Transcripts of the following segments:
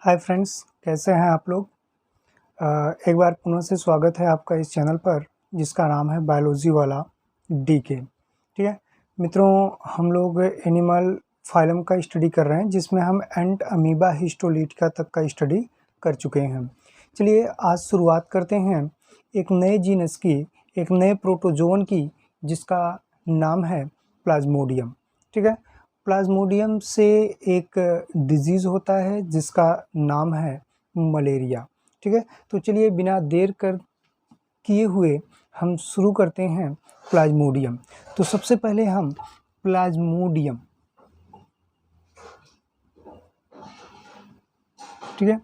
Hi friends, कैसे हैं आप लोग। एक बार पुनः से स्वागत है आपका इस चैनल पर जिसका नाम है बायोलॉजी वाला डीके। ठीक है मित्रों, हम लोग एनिमल फाइलम का स्टडी कर रहे हैं जिसमें हम एंट अमीबा हिस्टोलिटिका तक का स्टडी कर चुके हैं। चलिए आज शुरुआत करते हैं एक नए जीनस की, एक नए प्रोटोजोन की जिसका नाम है प्लाज्मोडियम। ठीक है, प्लाज्मोडियम से एक डिजीज़ होता है जिसका नाम है मलेरिया। ठीक है, तो चलिए बिना देर कर किए हुए हम शुरू करते हैं प्लाज्मोडियम। तो सबसे पहले हम प्लाज्मोडियम, ठीक है,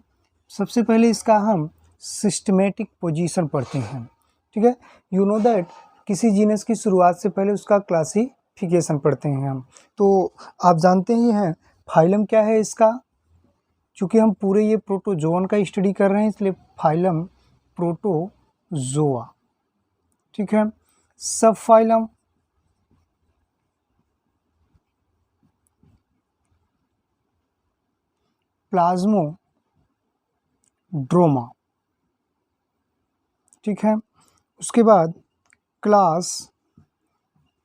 सबसे पहले इसका हम सिस्टमेटिक पोजीशन पढ़ते हैं। ठीक है, यू नो दैट किसी जीनस की शुरुआत से पहले उसका क्लासिफिकेशन पढ़ते हैं हम। तो आप जानते ही हैं फाइलम क्या है इसका। चूँकि हम पूरे ये प्रोटोजोन का स्टडी कर रहे हैं इसलिए फाइलम प्रोटोजोआ। ठीक है, सब फाइलम प्लाज्मोड्रोमा। ठीक है, उसके बाद क्लास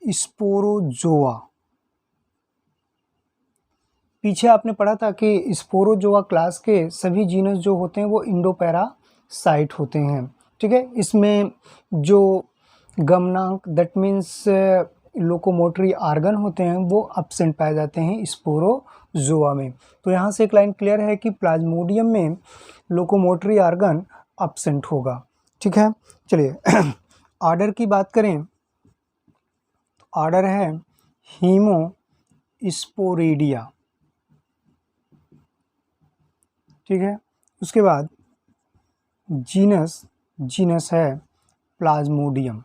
स्पोरोजोआ। पीछे आपने पढ़ा था कि स्पोरोजोआ क्लास के सभी जीनस जो होते हैं वो इंडोपैरासाइट होते हैं। ठीक है, इसमें जो गमनांक दैट मीन्स लोकोमोटरी आर्गन होते हैं वो अब्सेंट पाए जाते हैं स्पोरोजोआ में। तो यहाँ से एक लाइन क्लियर है कि प्लाज्मोडियम में लोकोमोटरी आर्गन अब्सेंट होगा। ठीक है, चलिए ऑर्डर की बात करें तो ऑर्डर है हीमोस्पोरिडिया। ठीक है, उसके बाद जीनस है प्लाज्मोडियम।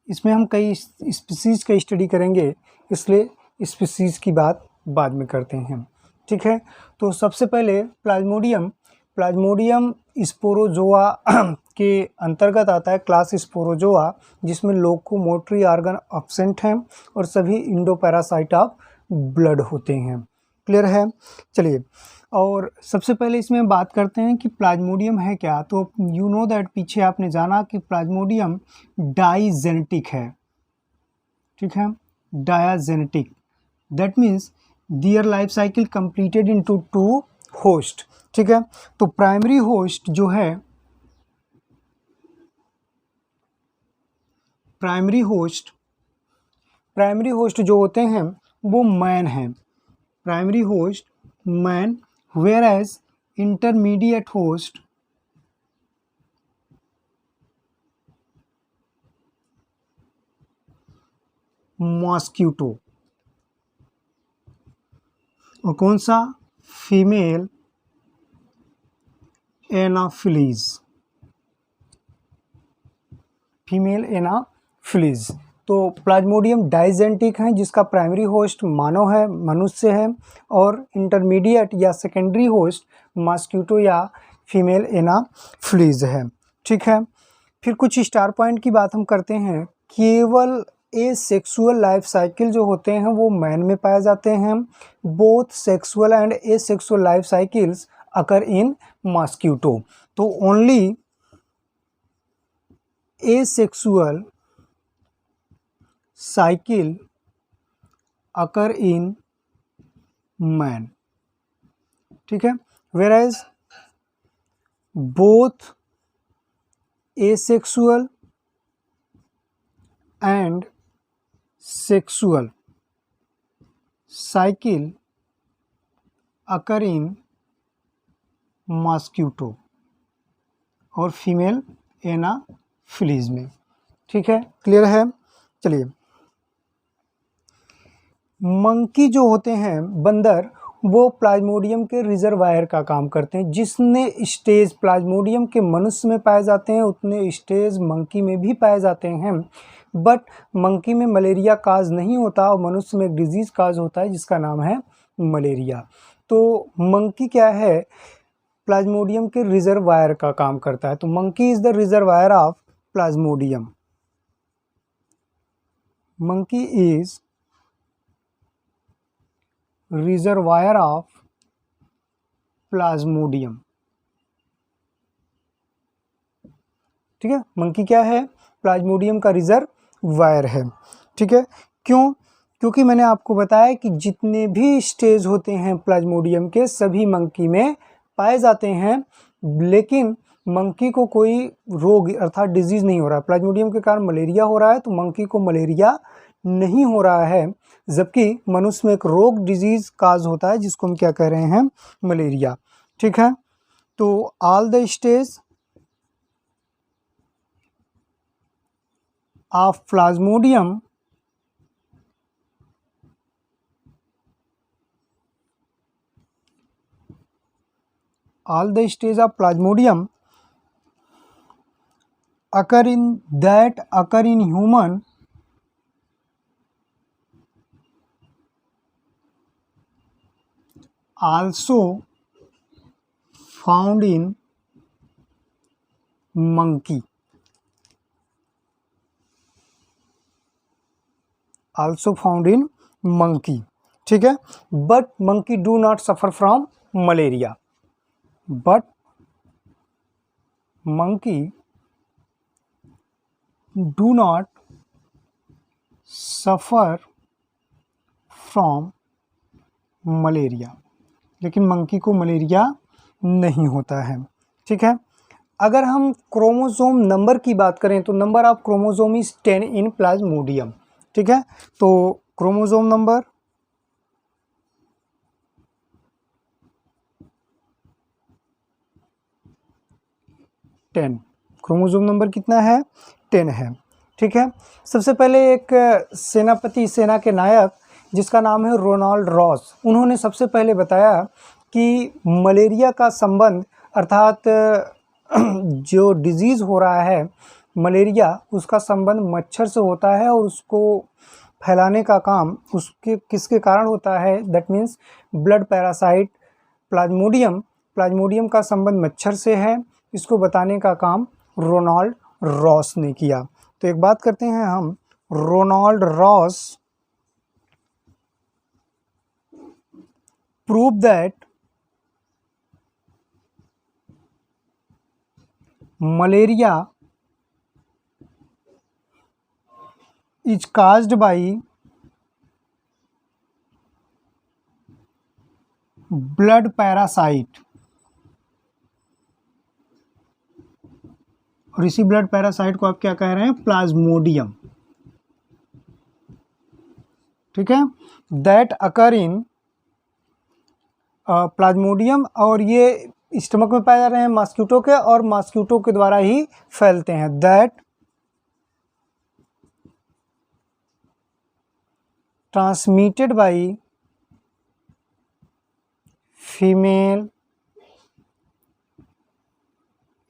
इसमें हम कई स्पीसीज का स्टडी करेंगे इसलिए स्पीसीज की बात बाद में करते हैं। ठीक है, तो सबसे पहले प्लाज्मोडियम स्पोरोजोआ के अंतर्गत आता है, क्लास स्पोरोजोआ, जिसमें लोकोमोटरी आर्गन अब्सेंट हैं और सभी इंडोपैरासाइट ऑफ ब्लड होते हैं। क्लियर है। चलिए, और सबसे पहले इसमें बात करते हैं कि प्लाज्मोडियम है क्या। तो यू नो दैट पीछे आपने जाना कि प्लाज्मोडियम डाइजेनेटिक है। ठीक है, digenetic that means their life cycle completed into two host. ठीक है, तो प्राइमरी होस्ट जो है, प्राइमरी होस्ट जो होते हैं वो मैन है। Primary host man, whereas intermediate host mosquito. और कौन सा? Female Anopheles. Female Anopheles. तो प्लाज्मोडियम डाइजेनेटिक है जिसका प्राइमरी होस्ट मानव है, मनुष्य है, और इंटरमीडिएट या सेकेंडरी होस्ट मॉस्क्यूटो या फीमेल एनाफिलीज है। ठीक है, फिर कुछ स्टार पॉइंट की बात हम करते हैं। केवल एसेक्सुअल लाइफ साइकिल जो होते हैं वो मैन में पाए जाते हैं। Both sexual and asexual life cycles occur in mosquito. तो only asexual cycle occur in man। ठीक है, whereas both asexual and sexual cycle occur in mosquito और फीमेल एनाफिलीज में। ठीक है, क्लियर है। चलिए, मंकी जो होते हैं, बंदर, वो प्लाज्मोडियम के रिजर्वायर का काम करते हैं। जिसने स्टेज प्लाज्मोडियम के मनुष्य में पाए जाते हैं उतने स्टेज मंकी में भी पाए जाते हैं। बट मंकी में मलेरिया काज नहीं होता और मनुष्य में एक डिजीज़ काज होता है जिसका नाम है मलेरिया। तो मंकी क्या है, प्लाज्मोडियम के रिजर्वायर का काम करता है। तो monkey is the reservoir of Plasmodium. Monkey is reservoir of Plasmodium. ठीक है, मंकी क्या है? प्लाज्मोडियम का रिजर्वायर है। ठीक है, क्यों? क्योंकि मैंने आपको बताया कि जितने भी स्टेज होते हैं प्लाज्मोडियम के सभी मंकी में पाए जाते हैं, लेकिन मंकी को कोई रोग अर्थात डिजीज नहीं हो रहा है। प्लाज्मोडियम के कारण मलेरिया हो रहा है तो मंकी को मलेरिया नहीं हो रहा है, जबकि मनुष्य में एक रोग डिजीज काज होता है जिसको हम क्या कह रहे हैं? मलेरिया। ठीक है, तो all the stage of Plasmodium all the stage of plasmodium occur in human also found in monkey, also found in monkey। ठीक है, but monkey do not suffer from malaria, but monkey do not suffer from malaria, लेकिन monkey को malaria नहीं होता है। ठीक है, अगर हम क्रोमोसोम नंबर की बात करें तो number of chromosome is 10 in plasmodium. ठीक है, तो क्रोमोसोम नंबर 10, क्रोमोसोम नंबर कितना है? 10 है। ठीक है, सबसे पहले एक सेनापति, सेना के नायक जिसका नाम है रोनाल्ड रॉस, उन्होंने सबसे पहले बताया कि मलेरिया का संबंध अर्थात जो डिजीज़ हो रहा है मलेरिया, उसका संबंध मच्छर से होता है और उसको फैलाने का काम उसके किसके कारण होता है? That means blood parasite Plasmodium. Plasmodium का संबंध मच्छर से है, इसको बताने का काम रोनाल्ड रॉस ने किया। तो एक बात करते हैं हम, Ronald Ross prove that malaria is caused by blood parasite, और इसी ब्लड पैरासाइट को आप क्या कह रहे हैं? प्लाज्मोडियम। ठीक है, दैट अकर इन प्लाज्मोडियम, और ये स्टमक में पाए जा रहे हैं मॉस्किटो के, और मॉस्किटो के द्वारा ही फैलते हैं। That transmitted by female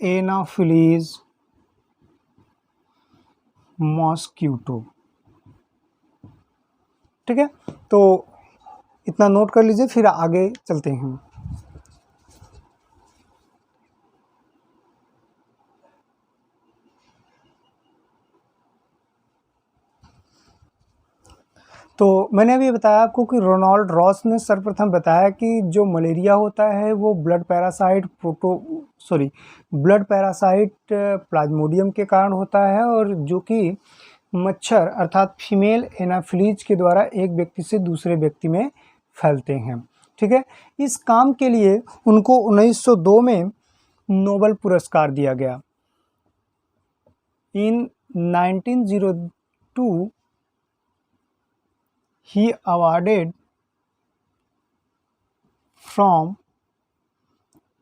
Anopheles mosquito. ठीक है, तो इतना नोट कर लीजिए, फिर आगे चलते हैं। तो मैंने अभी बताया आपको कि रोनाल्ड रॉस ने सर्वप्रथम बताया कि जो मलेरिया होता है वो ब्लड पैरासाइट प्लाज्मोडियम के कारण होता है, और जो कि मच्छर अर्थात फीमेल एनाफिलीज के द्वारा एक व्यक्ति से दूसरे व्यक्ति में फैलते हैं। ठीक है, इस काम के लिए उनको 1902 में नोबेल पुरस्कार दिया गया। इन 1902 he awarded from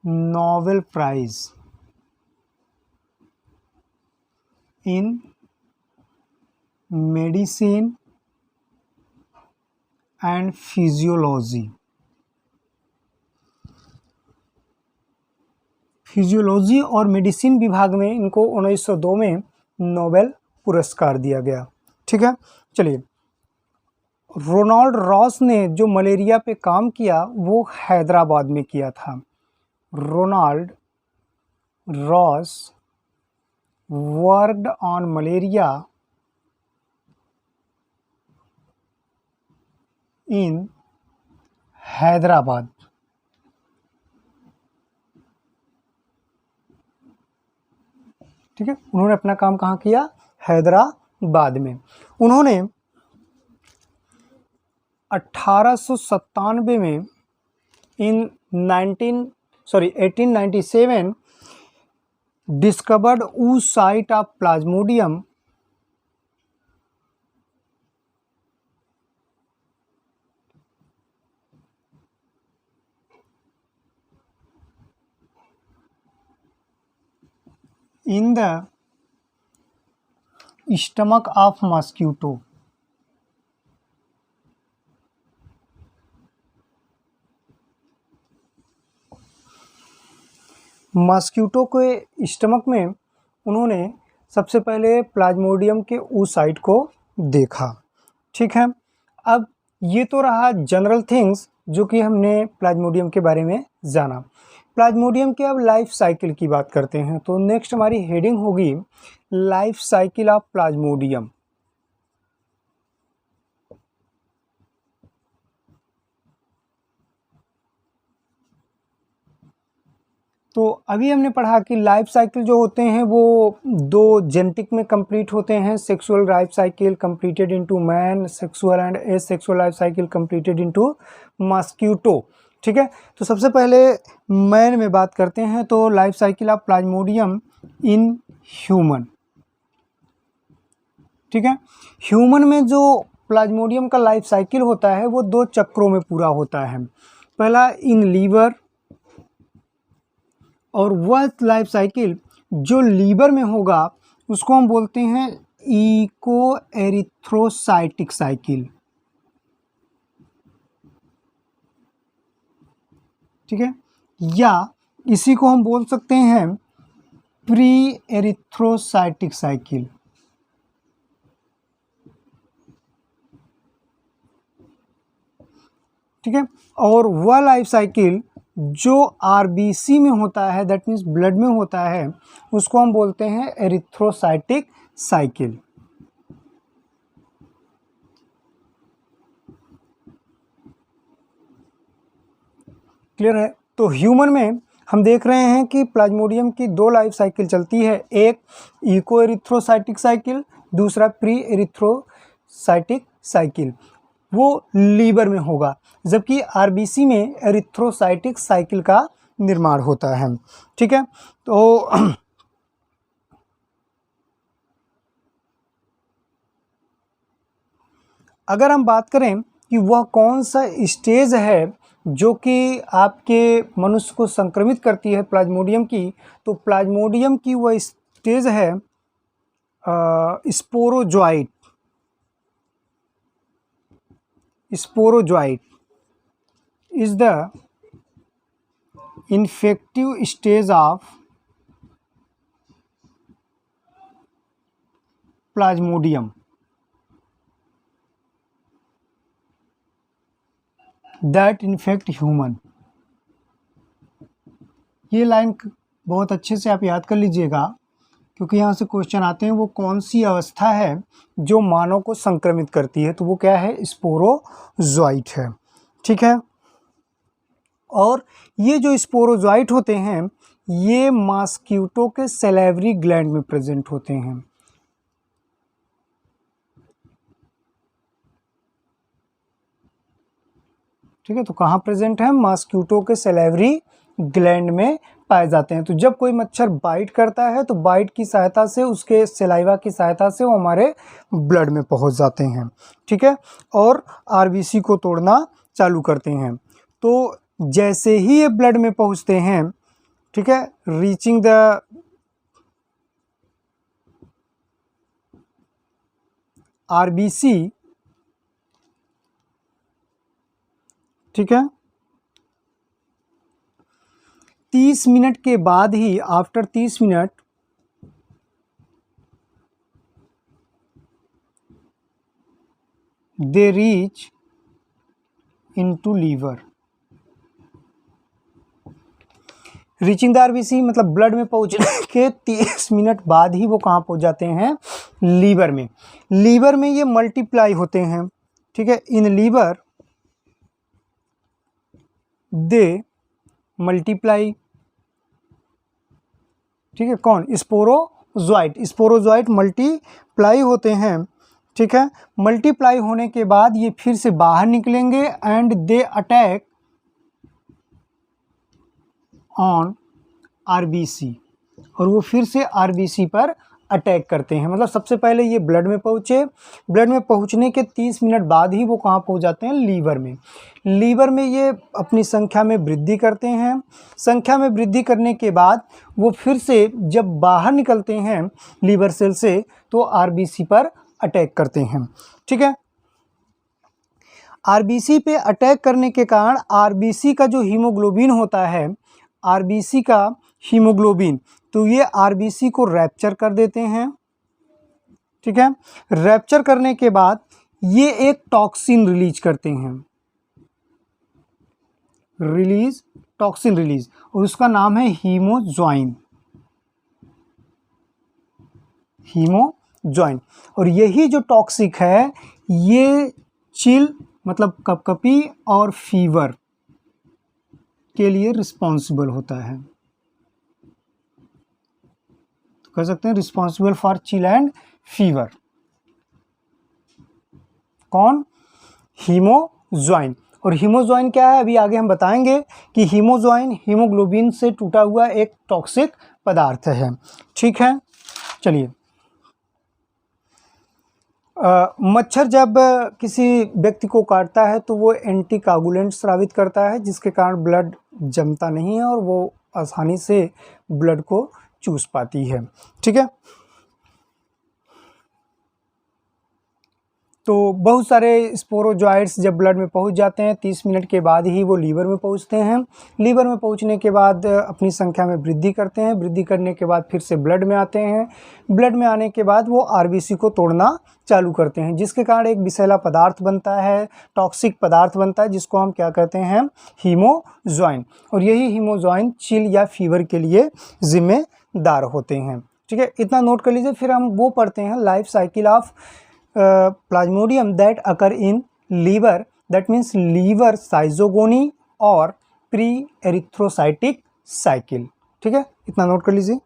Nobel Prize in Medicine and Physiology। Physiology और मेडिसिन विभाग में इनको 1902 में नोबेल पुरस्कार दिया गया। ठीक है, चलिए, रोनाल्ड रॉस ने जो मलेरिया पे काम किया वो हैदराबाद में किया था। Ronald Ross worked on malaria in Hyderabad. ठीक है, उन्होंने अपना काम कहाँ किया? हैदराबाद में। उन्होंने 1897 में इन 1897 discovered oocyte of Plasmodium in the stomach of mosquito। Mosquito के स्टमक में उन्होंने सबसे पहले प्लाज्मोडियम के oocyte को देखा। ठीक है, अब ये तो रहा जनरल थिंग्स जो कि हमने प्लाज्मोडियम के बारे में जाना। प्लाज्मोडियम के अब लाइफ साइकिल की बात करते हैं, तो नेक्स्ट हमारी हेडिंग होगी लाइफ साइकिल ऑफ प्लाज्मोडियम। तो अभी हमने पढ़ा कि लाइफ साइकिल जो होते हैं वो दो जेनेटिक में कंप्लीट होते हैं। Sexual life cycle completed into man, sexual and asexual life cycle completed into mosquito. ठीक है, तो सबसे पहले मैन में बात करते हैं, तो life cycle of Plasmodium in human. ठीक है, ह्यूमन में जो प्लाज्मोडियम का लाइफ साइकिल होता है वो 2 चक्रों में पूरा होता है। पहला इन लीवर, और वह लाइफ साइकिल जो लीवर में होगा उसको हम बोलते हैं इको एरिथ्रोसाइटिक साइकिल। ठीक है, या इसी को हम बोल सकते हैं प्री एरिथ्रोसाइटिक साइकिल। ठीक है, और वह लाइफ साइकिल जो आरबीसी में होता है, दैट मीन्स ब्लड में होता है, उसको हम बोलते हैं एरिथ्रोसाइटिक साइकिल। क्लियर है? तो ह्यूमन में हम देख रहे हैं कि प्लाज्मोडियम की 2 लाइफ साइकिल चलती है, एक इको एरिथ्रोसाइटिक साइकिल, दूसरा प्री एरिथ्रोसाइटिक साइकिल। वो लीवर में होगा, जबकि आरबीसी में एरिथ्रोसाइटिक साइकिल का निर्माण होता है। ठीक है, तो अगर हम बात करें कि वह कौन सा स्टेज है जो कि आपके मनुष्य को संक्रमित करती है प्लाज्मोडियम की, तो प्लाज्मोडियम की वह स्टेज है sporozoite. Sporozoite is the infective stage of plasmodium that infect human। ये लाइन बहुत अच्छे से आप याद कर लीजिएगा, क्योंकि यहाँ से क्वेश्चन आते हैं वो कौन सी अवस्था है जो मानव को संक्रमित करती है, तो वो क्या है? स्पोरोजोइट है। ठीक है, और ये जो स्पोरोजोइट होते हैं ये मॉस्क्यूटो के सैलिवरी ग्लैंड में प्रेजेंट होते हैं। ठीक है, तो कहाँ प्रेजेंट है? मॉस्क्यूटो के सैलिवरी ग्लैंड में पाए जाते हैं। तो जब कोई मच्छर बाइट करता है तो बाइट की सहायता से, उसके सलाइवा की सहायता से वो हमारे ब्लड में पहुंच जाते हैं। ठीक है, और आरबीसी को तोड़ना चालू करते हैं। तो जैसे ही ये ब्लड में पहुंचते हैं, ठीक है, रीचिंग द आरबीसी, ठीक है, 30 मिनट के बाद ही, after 30 minute they reach into liver. Reaching the RBC मतलब ब्लड में पहुंचने के 30 मिनट बाद ही वो कहाँ पहुंच जाते हैं? लीवर में। लीवर में ये मल्टीप्लाई होते हैं। ठीक है, इन लीवर दे मल्टीप्लाई, ठीक है, कौन, स्पोरोजोइट मल्टीप्लाई होते हैं, ठीक है। मल्टीप्लाई होने के बाद ये फिर से बाहर निकलेंगे and they attack on RBC, और वो फिर से आरबीसी पर अटैक करते हैं। मतलब सबसे पहले ये ब्लड में पहुँचे, ब्लड में पहुँचने के 30 मिनट बाद ही वो कहाँ पहुँच जाते हैं, लीवर में। लीवर में ये अपनी संख्या में वृद्धि करते हैं। संख्या में वृद्धि करने के बाद वो फिर से जब बाहर निकलते हैं लीवर सेल से तो आरबीसी पर अटैक करते हैं, ठीक है। आरबीसी पे अटैक करने के कारण आरबीसी का जो हीमोग्लोबिन होता है, आरबीसी का हीमोग्लोबिन, तो ये आरबीसी को रैप्चर कर देते हैं, ठीक है। रैप्चर करने के बाद ये एक टॉक्सिन रिलीज करते हैं, टॉक्सिन रिलीज, और उसका नाम है हीमोजॉइन। और यही जो टॉक्सिक है ये चिल मतलब कपकपी और फीवर के लिए रिस्पॉन्सिबल होता है। तो कह सकते हैं responsible for chill and fever. कौन, हीमोजॉइन। और हीमोजॉइन क्या है अभी आगे हम बताएंगे कि हीमोजॉइन हीमोग्लोबिन से टूटा हुआ एक टॉक्सिक पदार्थ है, ठीक है। चलिए, मच्छर जब किसी व्यक्ति को काटता है तो वो एंटीकोगुलेंट स्रावित करता है, जिसके कारण ब्लड जमता नहीं है और वो आसानी से ब्लड को चूस पाती है, ठीक है। तो बहुत सारे स्पोरोजोइट्स जब ब्लड में पहुंच जाते हैं 30 मिनट के बाद ही वो लीवर में पहुंचते हैं। लीवर में पहुंचने के बाद अपनी संख्या में वृद्धि करते हैं। वृद्धि करने के बाद फिर से ब्लड में आते हैं। ब्लड में आने के बाद वो आरबीसी को तोड़ना चालू करते हैं, जिसके कारण एक विषैला पदार्थ बनता है, टॉक्सिक पदार्थ बनता है, जिसको हम क्या कहते हैं, हीमोजॉइन। और यही हीमोजॉइन चिल या फीवर के लिए जिम्मेदार होते हैं, ठीक है। इतना नोट कर लीजिए। फिर हम वो पढ़ते हैं life cycle of plasmodium that occur in liver, that means liver साइजोगोनी और प्री एरिथ्रोसाइटिक साइकिल, ठीक है। इतना नोट कर लीजिए।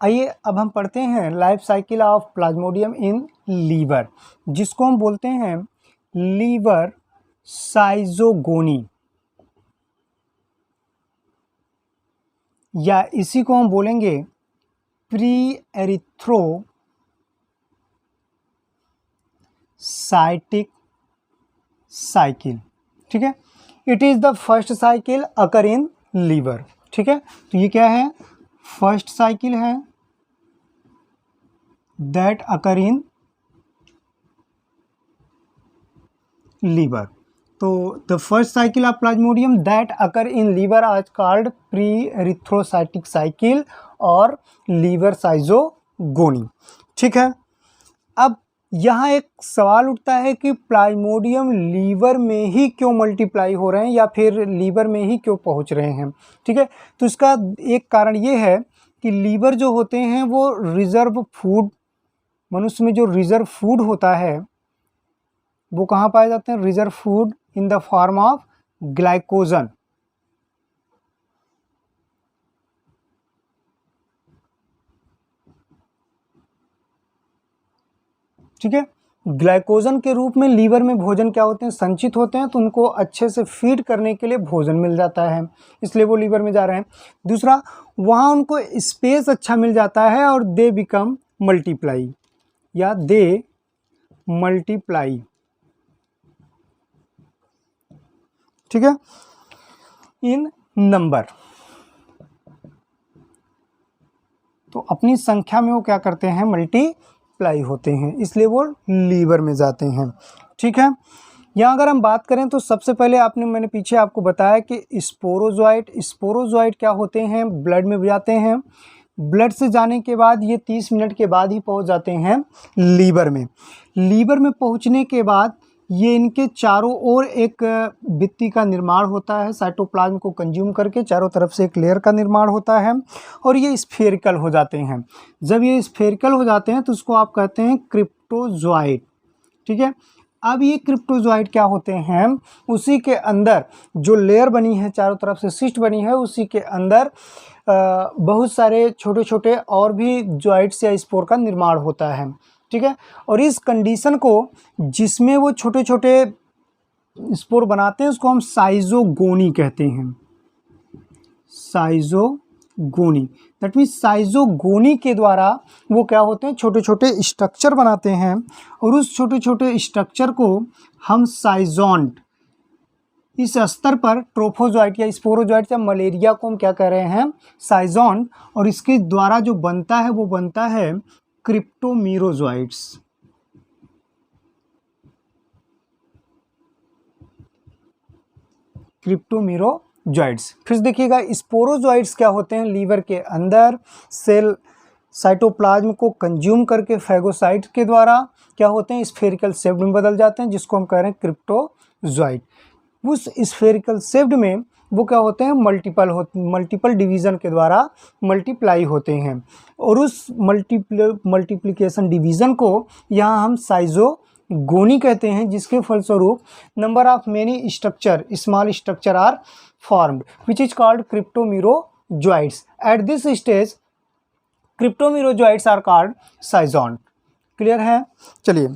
आइए अब हम पढ़ते हैं life cycle of Plasmodium in liver, जिसको हम बोलते हैं लीवर साइजोगोनी, या इसी को हम बोलेंगे प्री एरिथ्रोसाइटिक साइकिल, ठीक है। It is the first cycle occur in liver, ठीक है। तो ये क्या है, फर्स्ट साइकिल है दैट अकर इन लीवर। तो the first cycle of Plasmodium that occur in liver is called pre erythrocytic cycle और लीवर साइजोगोनी, ठीक है। अब यहाँ एक सवाल उठता है कि प्लाज्मोडियम लीवर में ही क्यों मल्टीप्लाई हो रहे हैं या फिर लीवर में ही क्यों पहुँच रहे हैं, ठीक है। तो इसका एक कारण ये है कि लीवर जो होते हैं वो रिजर्व फूड, मनुष्य में जो रिजर्व फूड होता है वो कहाँ पाए जाते हैं, reserve food in the form of glycogen, ठीक है। ग्लाइकोजन के रूप में लीवर में भोजन क्या होते हैं, संचित होते हैं, तो उनको अच्छे से फीड करने के लिए भोजन मिल जाता है, इसलिए वो लीवर में जा रहे हैं। दूसरा, वहाँ उनको स्पेस अच्छा मिल जाता है और दे बिकम मल्टीप्लाई, या दे मल्टीप्लाई, ठीक है, इन नंबर। तो अपनी संख्या में वो क्या करते हैं, मल्टीप्लाई होते हैं, इसलिए वो लीवर में जाते हैं, ठीक है। यहाँ अगर हम बात करें तो सबसे पहले मैंने पीछे आपको बताया कि स्पोरोजोइट क्या होते हैं, ब्लड में जाते हैं। ब्लड से जाने के बाद ये 30 मिनट के बाद ही पहुँच जाते हैं लीवर में। लीवर में पहुँचने के बाद ये इनके चारों ओर एक भित्ति का निर्माण होता है, साइटोप्लाज्म को कंज्यूम करके चारों तरफ से एक लेयर का निर्माण होता है और ये स्फेरिकल हो जाते हैं। जब ये स्फेरिकल हो जाते हैं तो उसको आप कहते हैं क्रिप्टोजॉइड। ठीक है, अब ये क्रिप्टोजॉइड क्या होते हैं, उसी के अंदर जो लेयर बनी है, चारों तरफ से सिस्ट बनी है, उसी के अंदर बहुत सारे छोटे छोटे और भी जॉइड्स या स्पोर का निर्माण होता है। ठीक है, और इस कंडीशन को जिसमें वो छोटे छोटे स्पोर बनाते हैं उसको हम साइजोगोनी कहते हैं। साइजोगोनी, दैट मीन्स साइजोगोनी के द्वारा वो क्या होते हैं, छोटे छोटे स्ट्रक्चर बनाते हैं और उस छोटे छोटे स्ट्रक्चर को हम साइजोन्ट, इस स्तर पर ट्रोफोजॉइट या स्पोरोजॉइट या मलेरिया को हम क्या कह रहे हैं, साइजोन्ट, और इसके द्वारा जो बनता है वो बनता है क्रिप्टोमीरोजॉइट्स। क्रिप्टोमीरोजॉइट्स। फिर देखिएगा स्पोरोजॉइट्स क्या होते हैं, लीवर के अंदर सेल साइटोप्लाज्म को कंज्यूम करके फैगोसाइट के द्वारा क्या होते हैं, स्फेरिकल शेप में बदल जाते हैं, जिसको हम कह रहे हैं क्रिप्टोजॉइट। उस स्फेरिकल शेप में वो क्या होते हैं, मल्टीपल डिवीज़न के द्वारा मल्टीप्लाई होते हैं और उस मल्टीप्लिकेशन डिवीज़न को यहाँ हम साइजोगोनी कहते हैं, जिसके फलस्वरूप number of many structure, small structure are formed which is called cryptomerozoites. At this stage cryptomerozoites are called schizont. Clear है? चलिए,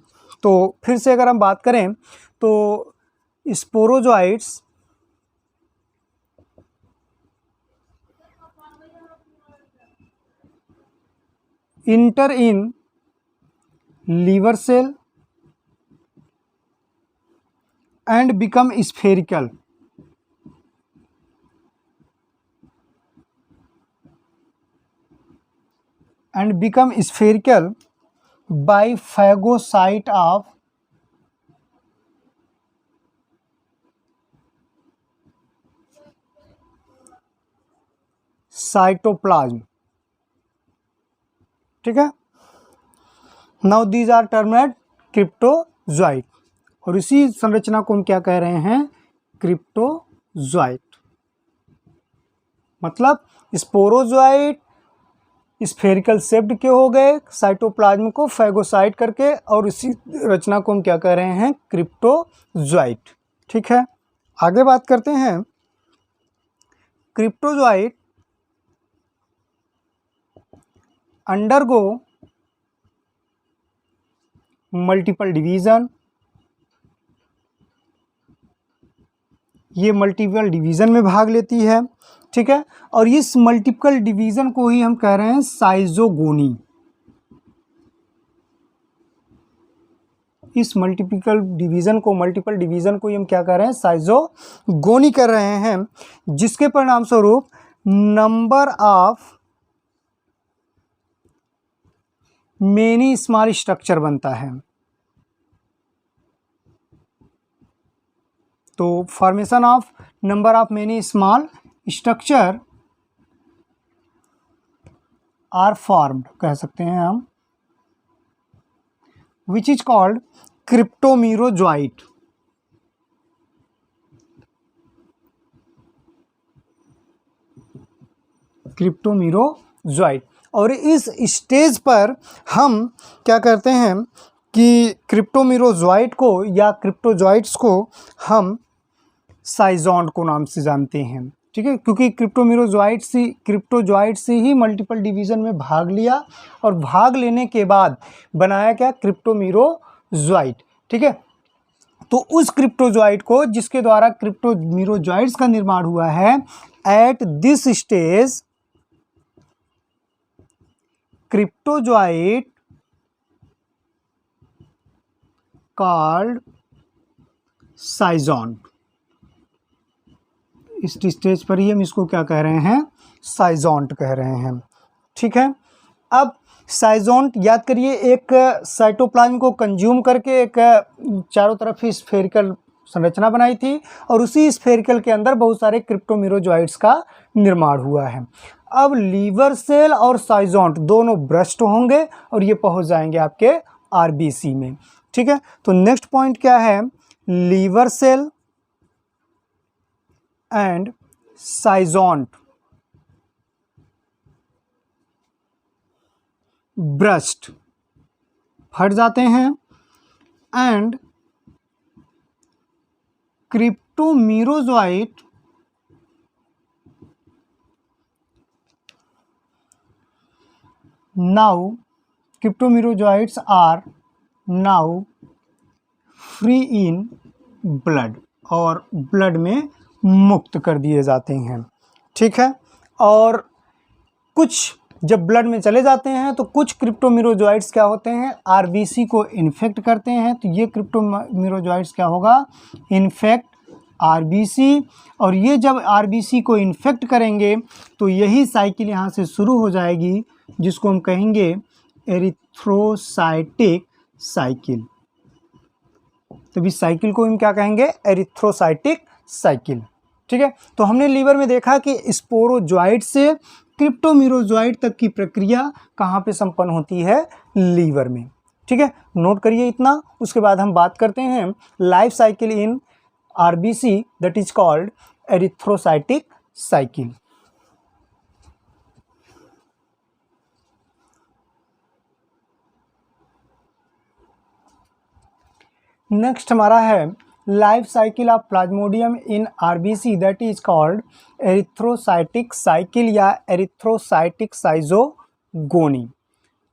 तो फिर से अगर हम बात करें तो sporozoites enter in liver cell and become spherical by phagocyte of cytoplasm। ठीक है, now these are termed cryptozoite, और इसी संरचना को हम क्या कह रहे हैं, क्रिप्टोजॉइट। मतलब स्पोरोजॉइट स्फेरिकल शेप्ड के हो गए, साइटोप्लाज्म को फैगोसाइट करके, और इसी रचना को हम क्या कह रहे हैं, क्रिप्टोजॉइट। ठीक है, आगे बात करते हैं। क्रिप्टोजॉइट अंडरगो मल्टीपल डिवीजन, ये मल्टीपल डिवीज़न में भाग लेती है। ठीक है, और इस मल्टीपल डिवीज़न को ही हम कह रहे हैं साइजोगोनी। इस मल्टीपल डिवीज़न को ही हम क्या कह रहे हैं, साइजोगोनी कर रहे हैं, जिसके परिणाम स्वरूप number of many small structure बनता है। तो formation of number of many small structure are formed कह सकते हैं हम, विच इज कॉल्ड क्रिप्टोमीरोजॉइट। क्रिप्टोमीरोजॉइट, और इस स्टेज पर हम क्या करते हैं कि क्रिप्टोमीरोजॉइट को या क्रिप्टोजॉइट्स को हम साइजोन्ट को नाम से जानते हैं। ठीक है, क्योंकि क्रिप्टोजॉइट से ही मल्टीपल डिवीज़न में भाग लिया, और भाग लेने के बाद बनाया क्या, क्रिप्टोमीरोजॉइट। ठीक है, तो उस क्रिप्टोजॉइट को जिसके द्वारा क्रिप्टोमीरोजॉइट्स का निर्माण हुआ है, eight this stage cryptozoite called साइजोन्ट। इस स्टेज पर ही हम इसको क्या कह रहे हैं, साइजोन्ट कह रहे हैं। ठीक है, अब साइजोन्ट याद करिए, एक साइटोप्लाज्म को कंज्यूम करके एक चारों तरफ ही स्फेरिकल संरचना बनाई थी, और उसी स्फेरिकल के अंदर बहुत सारे क्रिप्टोमीरोजॉइट्स का निर्माण हुआ है। अब लीवर सेल और साइजोन्ट दोनों ब्रस्ट होंगे और ये पहुंच जाएंगे आपके आरबीसी में। ठीक है, तो नेक्स्ट पॉइंट क्या है, liver cell and schizont burst फट जाते हैं and cryptomerozoite now cryptomerozoites are now free in blood, और ब्लड में मुक्त कर दिए जाते हैं। ठीक है, और कुछ जब ब्लड में चले जाते हैं तो कुछ क्रिप्टोमीरोजोइट्स क्या होते हैं, आरबीसी को इन्फेक्ट करते हैं। तो ये क्रिप्टोमीरोजोइट्स क्या होगा, इन्फेक्ट आरबीसी, और ये जब आरबीसी को इन्फेक्ट करेंगे तो यही साइकिल यहाँ से शुरू हो जाएगी जिसको हम कहेंगे एरिथ्रोसाइटिक साइकिल। तो इस साइकिल को हम क्या कहेंगे, एरिथ्रोसाइटिक साइकिल। ठीक है, तो हमने लीवर में देखा कि स्पोरोजोइट से क्रिप्टोमीरोजोइट तक की प्रक्रिया कहाँ पे संपन्न होती है, लीवर में। ठीक है, नोट करिए इतना। उसके बाद हम बात करते हैं life cycle in RBC, that is called erythrocytic cycle. Next हमारा है life cycle of Plasmodium in RBC, that is called erythrocytic cycle या एरिथ्रोसाइटिक साइजोगोनी।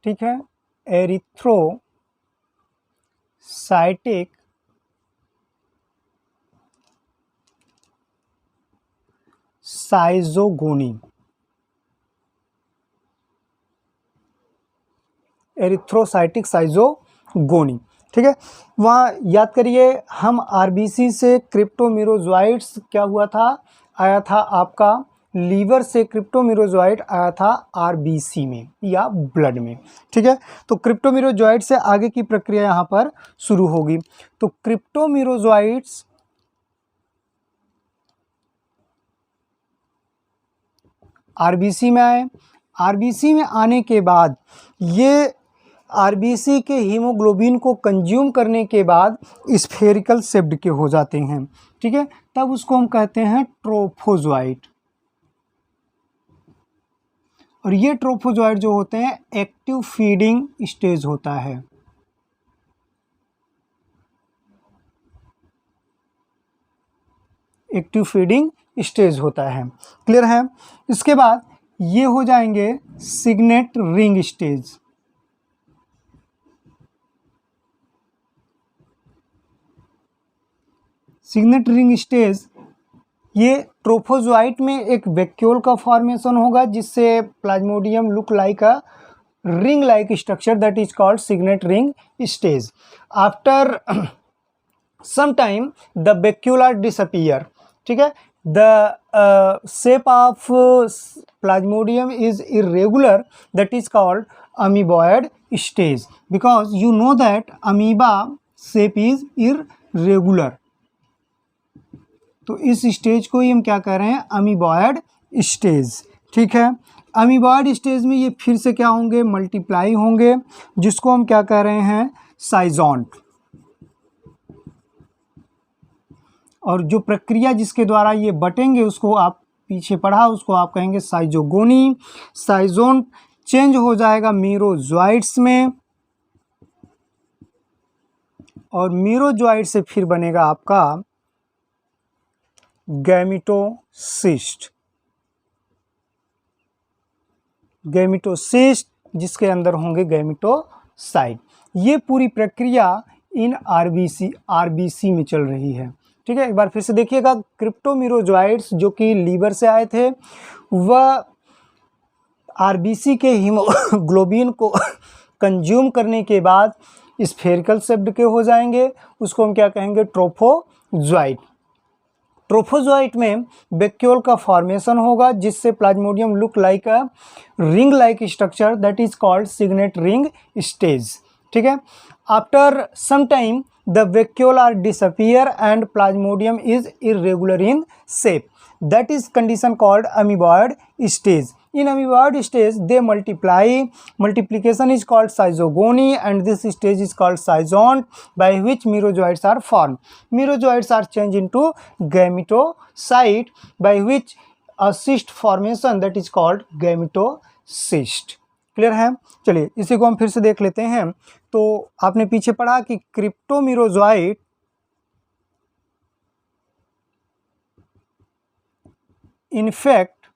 ठीक है, एरिथ्रोसाइटिक साइजोगोनी, एरिथ्रोसाइटिक साइजोगोनी। ठीक है, वहाँ याद करिए हम आरबीसी से क्रिप्टोमीरोजोइट्स क्या हुआ था, आया था आपका लीवर से क्रिप्टोमीरोजोइट आया था आरबीसी में या ब्लड में। ठीक है, तो क्रिप्टोमीरोजोइट से आगे की प्रक्रिया यहाँ पर शुरू होगी। तो क्रिप्टोमीरोजोइट्स आरबीसी में आए, आरबीसी में आने के बाद ये आरबीसी के हीमोग्लोबिन को कंज्यूम करने के बाद स्फेरिकल शेप्ड के हो जाते हैं। ठीक है, तब उसको हम कहते हैं ट्रोफोजोइट। और ये ट्रोफोजोइट जो होते हैं एक्टिव फीडिंग स्टेज होता है। एक्टिव फीडिंग स्टेज होता है, क्लियर है। इसके बाद ये हो जाएंगे signet ring stage. Signet ring stage, ये ट्रोफोजोइट में एक वैक्यूल का फॉर्मेशन होगा जिससे Plasmodium look like a ring like structure, that is called signet ring stage. After some time the vacuole disappear. ठीक है, the shape of plasmodium is irregular, that is called amoeboid stage, because you know that amoeba shape is irregular. तो इस stage को ही हम क्या कह रहे हैं, अमीबॉयड स्टेज। ठीक है, अमीबॉयड स्टेज में ये फिर से क्या होंगे, मल्टीप्लाई होंगे, जिसको हम क्या कह रहे हैं, साइजोन्ट। और जो प्रक्रिया जिसके द्वारा ये बटेंगे उसको आप पीछे पढ़ा, उसको आप कहेंगे साइजोगोनी। साइजोन्ट चेंज हो जाएगा मीरोजोइट्स में, और मीरोजोइट से फिर बनेगा आपका गैमिटोसिस्ट। गैमिटोसिस्ट जिसके अंदर होंगे गैमिटोसाइट। ये पूरी प्रक्रिया इन आरबीसी में चल रही है। ठीक है, एक बार फिर से देखिएगा, क्रिप्टोमीरोजोइट्स जो कि लीवर से आए थे वह आरबीसी के हीमोग्लोबिन को कंज्यूम करने के बाद स्फेरिकल शेप्ड के हो जाएंगे, उसको हम क्या कहेंगे, ट्रोफोजोइट। ट्रोफोजोइट में वैक्यूल का फॉर्मेशन होगा जिससे Plasmodium look like a ring like structure, that is called signet ring stage. ठीक है, after some time the vacuole are disappear and Plasmodium is irregular in shape, that is condition called amoeboid stage. In amoeboid stage, they multiply. Multiplication is called schizogony, and this stage is called schizont, by which merozoites are formed. Merozoites are changed into gametocyte, by which a cyst formation, that is called gametocyst. Clear है? चलिए इसी को हम फिर से देख लेते हैं। तो आपने पीछे पढ़ा कि क्रिप्टोमीरोजोइट इन्फेक्ट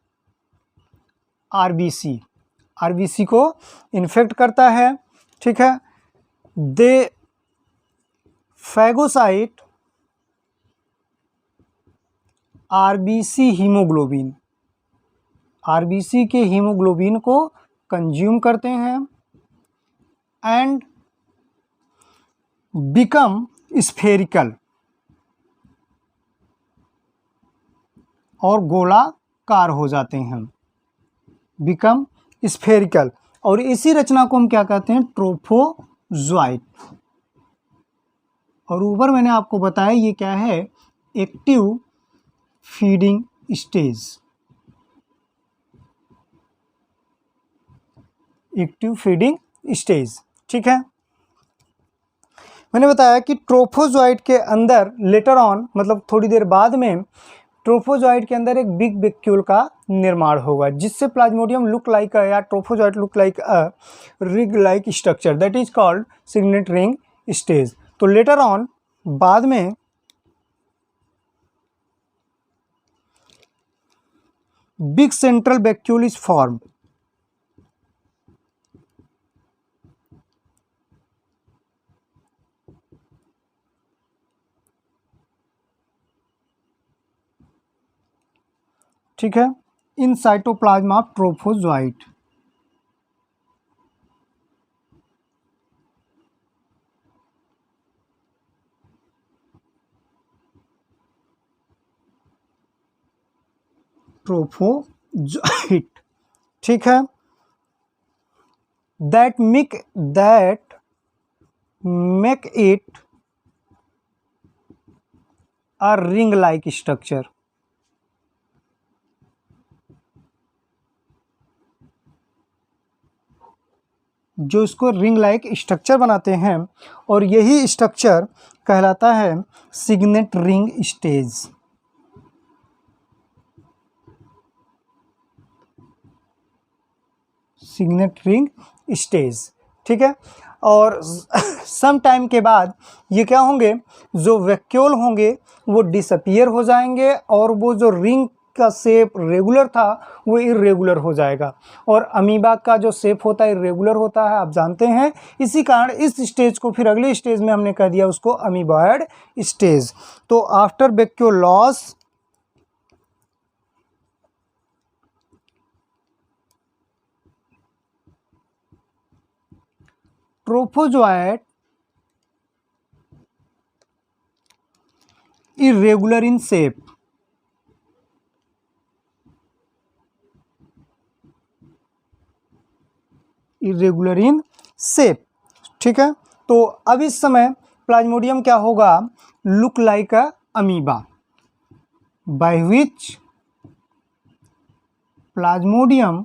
आरबीसी को इन्फेक्ट करता है, ठीक है। दे फैगोसाइट आरबीसी के हीमोग्लोबिन को कंज्यूम करते हैं एंड बिकम स्फेरिकल, और गोलाकार हो जाते हैं, बिकम स्फेरिकल। और इसी रचना को हम क्या कहते हैं? ट्रोफोजोइट। और ऊपर मैंने आपको बताया ये क्या है? Active feeding stage. Active feeding stage, ठीक है। मैंने बताया कि ट्रोफोजोइट के अंदर लेटर ऑन, मतलब थोड़ी देर बाद में, ट्रोफोजोइट के अंदर एक बिग वैक्यूल का निर्माण होगा, जिससे प्लाज्मोडियम लुक लाइक या trophozoite look like a ring like structure, that is called signet ring stage. तो लेटर ऑन बाद में big central vacuole is formed. ठीक है, in cytoplasm of trophozoite. Trophozoite, ठीक है। That make it a ring like structure. जो इसको ring like structure बनाते हैं, और यही स्ट्रक्चर कहलाता है signet ring stage. Signet ring stage, ठीक है। और सम टाइम के बाद ये क्या होंगे? जो वैक्यूल होंगे वो डिसअपियर हो जाएंगे, और वो जो रिंग का शेप रेगुलर था वो इरेगुलर हो जाएगा। और अमीबा का जो शेप होता है इरेगुलर होता है, आप जानते हैं। इसी कारण इस स्टेज को फिर अगले स्टेज में हमने कह दिया उसको अमीबॉयड स्टेज। तो after vacuole loss, trophozoite irregular in shape, irregular in shape, ठीक है। तो अब इस समय प्लाज्मोडियम क्या होगा? Look like a amoeba, by which plasmodium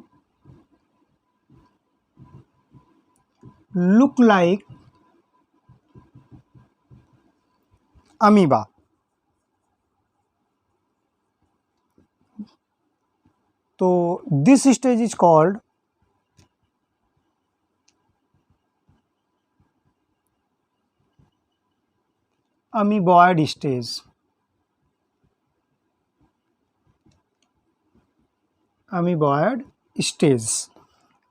look like amoeba. तो this stage is called amoeboid stage. Amoeboid stage,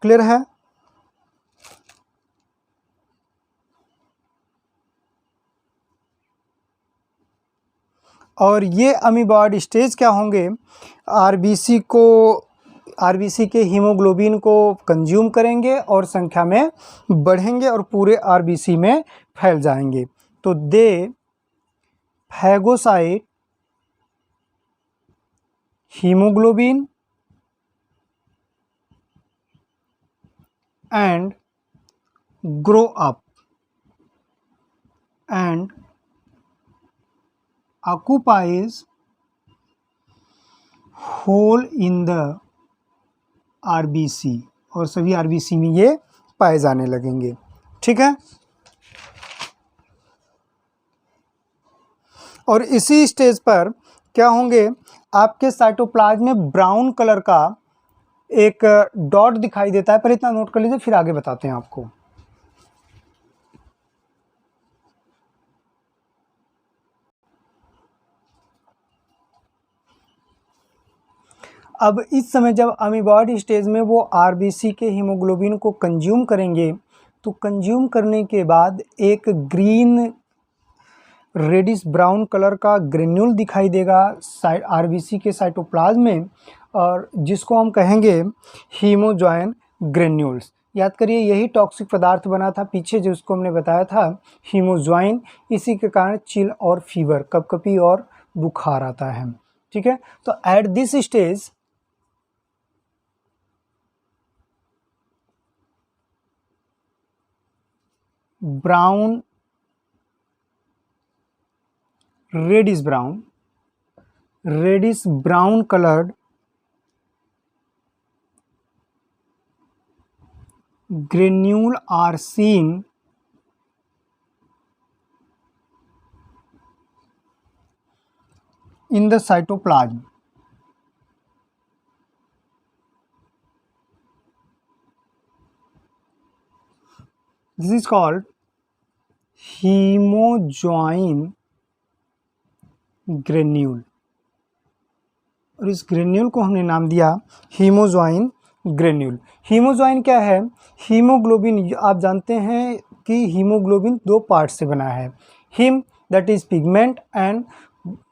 clear है? और ये अमीबॉयड स्टेज क्या होंगे? आरबीसी के हीमोग्लोबिन को कंज्यूम करेंगे और संख्या में बढ़ेंगे और पूरे आरबीसी में फैल जाएंगे। तो they phagocyte haemoglobin and grow up and occupies hole in the RBC, और सभी आरबीसी में ये पाए जाने लगेंगे। ठीक है, और इसी स्टेज पर क्या होंगे, आपके साइटोप्लाज्म में ब्राउन कलर का एक डॉट दिखाई देता है। पर इतना नोट कर लीजिए, फिर आगे बताते हैं आपको। अब इस समय जब अमीबॉइड स्टेज में वो आरबीसी के हीमोग्लोबिन को कंज्यूम करेंगे, तो कंज्यूम करने के बाद एक ग्रीन रेडिश ब्राउन कलर का ग्रेन्यूल दिखाई देगा आरबीसी के साइटोप्लाज्म में, और जिसको हम कहेंगे हीमोजॉइन ग्रेन्यूल्स। याद करिए, यही टॉक्सिक पदार्थ बना था पीछे जो उसको हमने बताया था, हीमोजॉइन। इसी के कारण चिल और फीवर, कपकपी और बुखार आता है। ठीक है, तो at this stage brown, reddish brown colored granule are seen in the cytoplasm. This is called hemojoin granule, और इस ग्रेन्यूल को हमने नाम दिया हीमोजॉइन ग्रेन्यूल। हीमोजॉइन क्या है? हीमोग्लोबिन, आप जानते हैं कि हीमोग्लोबिन दो पार्ट से बना है, haem that is pigment and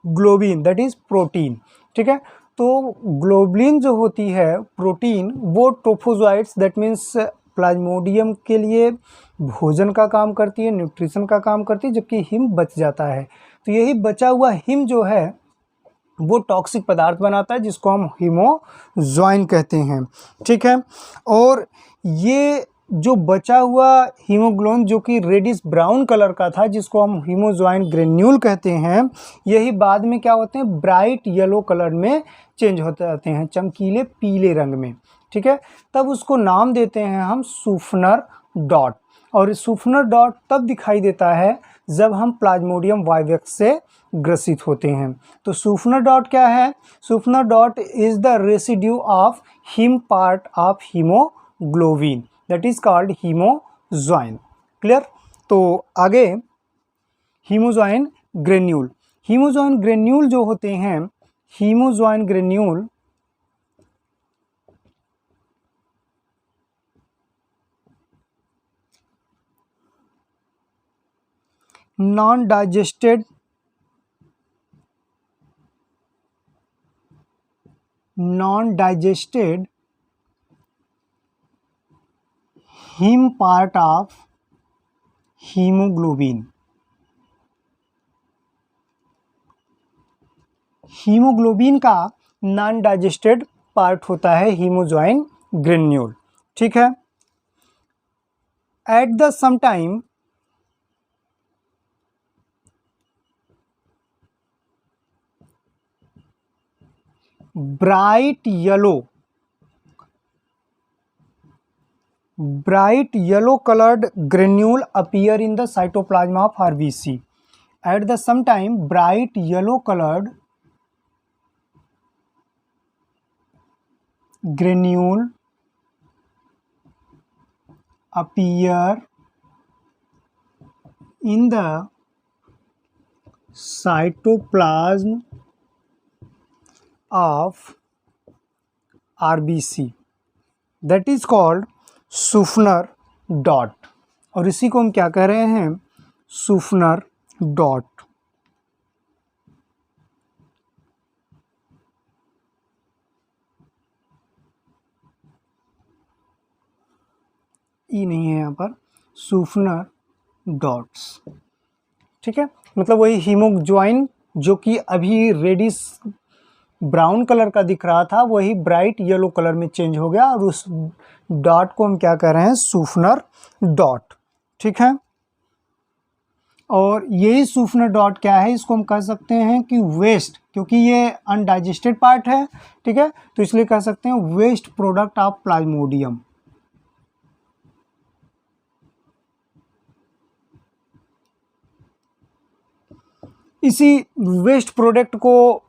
globin that is protein. ठीक है, तो ग्लोबिन जो होती है प्रोटीन, वो ट्रोफोजोइट्स दैट मीन्स प्लाज्मोडियम के लिए भोजन का काम करती है, न्यूट्रिशन का काम करती है, जबकि हिम बच जाता है। तो यही बचा हुआ हिम जो है वो टॉक्सिक पदार्थ बनाता है, जिसको हम हीमोजॉइन कहते हैं। ठीक है, और ये जो बचा हुआ हीमोग्लोबिन जो कि रेडिश ब्राउन कलर का था, जिसको हम हीमोजॉइन ग्रेन्यूल कहते हैं, यही बाद में क्या होते हैं, ब्राइट येलो कलर में चेंज होते जाते हैं, चमकीले पीले रंग में। ठीक है, तब उसको नाम देते हैं हम सूफनर डॉट। और सूफनर डॉट तब दिखाई देता है जब हम प्लाज्मोडियम वाइवेक्स से ग्रसित होते हैं। तो सूफनर डॉट क्या है? Schuffner dot is the residue of heme part of haemoglobin that is called haemozoin. Clear? तो आगे हीमोजॉइन ग्रेन्यूल। हीमोजॉइन ग्रेन्यूल जो होते हैं, haemozoin granule non digested heme part of haemoglobin. Haemoglobin का नॉन डाइजेस्टेड पार्ट होता है haemozoin granule. ठीक है, at the same time bright yellow colored granule appear in the cytoplasm of RBC. At the same time, bright yellow colored granule appear in the cytoplasm of RBC, that is called Schuffner dot. और इसी को हम क्या कह रहे हैं? सूफनर dot. ई नहीं है यहाँ पर, सूफनर डॉट्स। ठीक है, मतलब वही हीमोजॉइन जो कि अभी रेडिश ब्राउन कलर का दिख रहा था, वही ब्राइट येलो कलर में चेंज हो गया, और उस डॉट को हम क्या कह रहे हैं? सूफनर डॉट। ठीक है, और यही सूफनर डॉट क्या है, इसको हम कह सकते हैं कि वेस्ट, क्योंकि ये अनडाइजेस्टेड पार्ट है, ठीक है, तो इसलिए कह सकते हैं वेस्ट प्रोडक्ट ऑफ प्लाज्मोडियम। इसी वेस्ट प्रोडक्ट को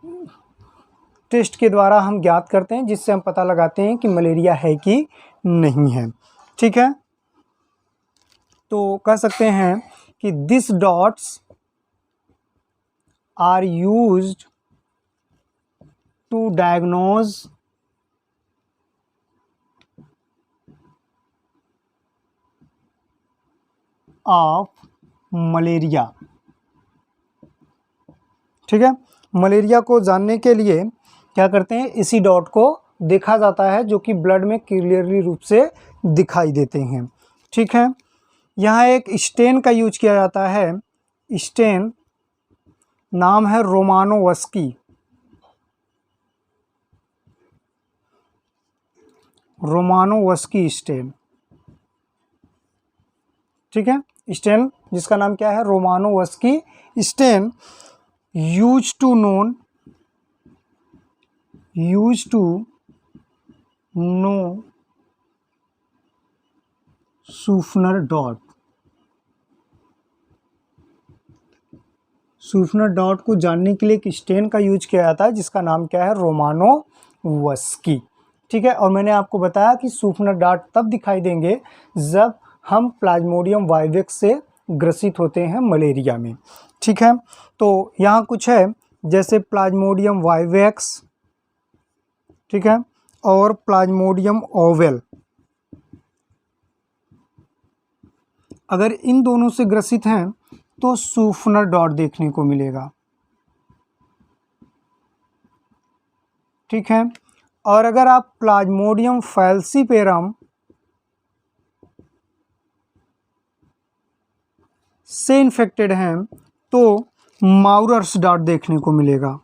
टेस्ट के द्वारा हम ज्ञात करते हैं, जिससे हम पता लगाते हैं कि मलेरिया है कि नहीं है, ठीक है। तो कह सकते हैं कि this dots are used to diagnose of malaria, ठीक है। मलेरिया को जानने के लिए क्या करते हैं, इसी डॉट को देखा जाता है, जो कि ब्लड में क्लियरली रूप से दिखाई देते हैं, ठीक है। यहाँ एक स्टेन का यूज किया जाता है, स्टेन नाम है रोमानोवस्की, रोमानोवस्की स्टेन, ठीक है। स्टेन जिसका नाम क्या है, Romanowsky stain, use to know Schuffner dot. Schuffner dot को जानने के लिए एक स्टेन का यूज किया जाता है, जिसका नाम क्या है, रोमानोवस्की, ठीक है। और मैंने आपको बताया कि सूफनर डॉट तब दिखाई देंगे जब हम प्लाज्मोडियम वाइवेक्स से ग्रसित होते हैं मलेरिया में, ठीक है। तो यहाँ कुछ है, जैसे प्लाज्मोडियम वाइवेक्स, ठीक है, और प्लाज्मोडियम ओवेल। अगर इन दोनों से ग्रसित हैं तो सूफनर डॉट देखने को मिलेगा, ठीक है। और अगर आप प्लाज्मोडियम फैल्सीपेरम से इन्फेक्टेड हैं तो माउरर्स डॉट देखने को मिलेगा।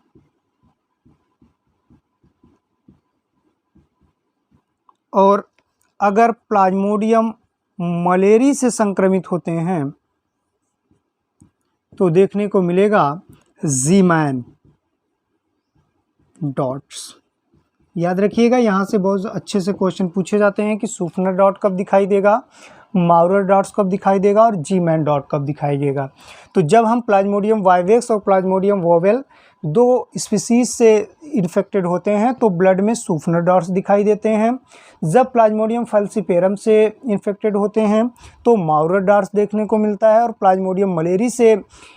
और अगर प्लाज्मोडियम मलेरी से संक्रमित होते हैं तो देखने को मिलेगा ज़ीमैन डॉट्स। याद रखिएगा, यहाँ से बहुत अच्छे से क्वेश्चन पूछे जाते हैं कि सूफनर डॉट कब दिखाई देगा, माउरर डॉट्स कब दिखाई देगा और ज़ीमैन डॉट कब दिखाई देगा। तो जब हम प्लाज्मोडियम वाइवेक्स और प्लाज्मोडियम वोवेल दो स्पीसीज से इन्फेक्टेड होते हैं तो ब्लड में सूफनर डॉट्स दिखाई देते हैं। जब प्लाज्मोडियम फैल्सीपेरम से इन्फेक्टेड होते हैं तो माउरर डॉट्स देखने को मिलता है, और प्लाज्मोडियम मलेरी से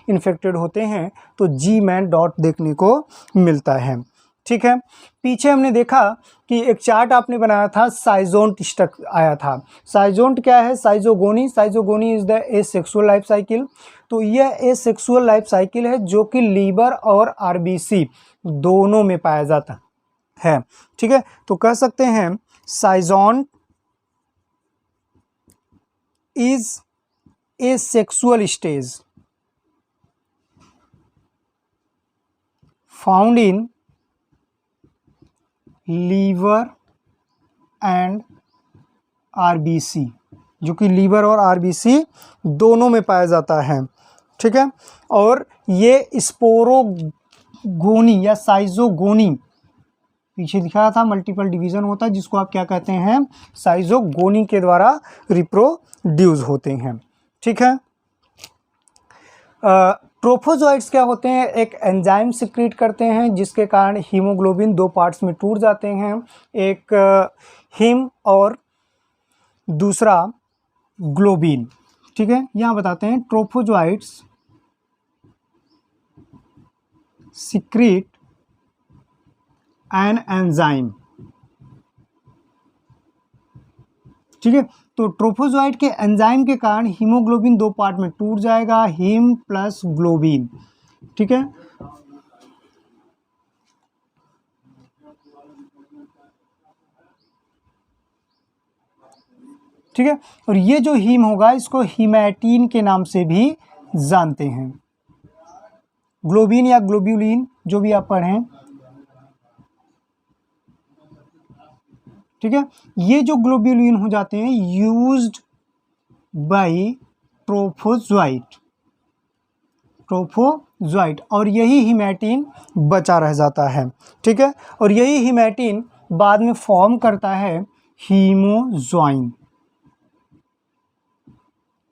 इन्फेक्टेड होते हैं तो ज़ीमैन डॉट देखने को मिलता है, ठीक है। पीछे हमने देखा कि एक चार्ट आपने बनाया था, साइजोंट स्ट्रक आया था। साइजोंट क्या है, साइजोगोनी, साइजोगोनी is the asexual life cycle. तो यह एसेक्सुअल लाइफ साइकिल है जो कि लीवर और आरबीसी दोनों में पाया जाता है, ठीक है। तो कह सकते हैं schizont is asexual stage found in liver and RBC, जो कि लीवर और आरबीसी दोनों में पाया जाता है, ठीक है। और ये स्पोरोगोनी या साइजोगोनी, पीछे दिखाया था मल्टीपल डिवीजन होता है, जिसको आप क्या कहते हैं, साइजोगोनी के द्वारा रिप्रोड्यूस होते हैं, ठीक है। ट्रोफोजोइट्स क्या होते हैं, एक एंजाइम सिक्रीट करते हैं जिसके कारण हीमोग्लोबिन दो पार्ट्स में टूट जाते हैं, एक हीम और दूसरा ग्लोबिन, ठीक है। यहाँ बताते हैं ट्रोफोजोइट्स सिक्रीट एन एंजाइम, ठीक है। तो ट्रोफोजोइट के एंजाइम के कारण हीमोग्लोबिन दो पार्ट में टूट जाएगा, हीम प्लस ग्लोबिन, ठीक है। ठीक है, और ये जो हीम होगा इसको हीमैटिन के नाम से भी जानते हैं, ग्लोबिन या ग्लोब्यूलिन जो भी आप पढ़ें, ठीक है। ये जो ग्लोब्यूलिन हो जाते हैं यूज्ड बाय ट्रोफोजोइट, ट्रोफोजोइट, और यही हीमैटिन बचा रह जाता है। ठीक है, और यही हीमैटिन बाद में फॉर्म करता है हीमोज्वाइन,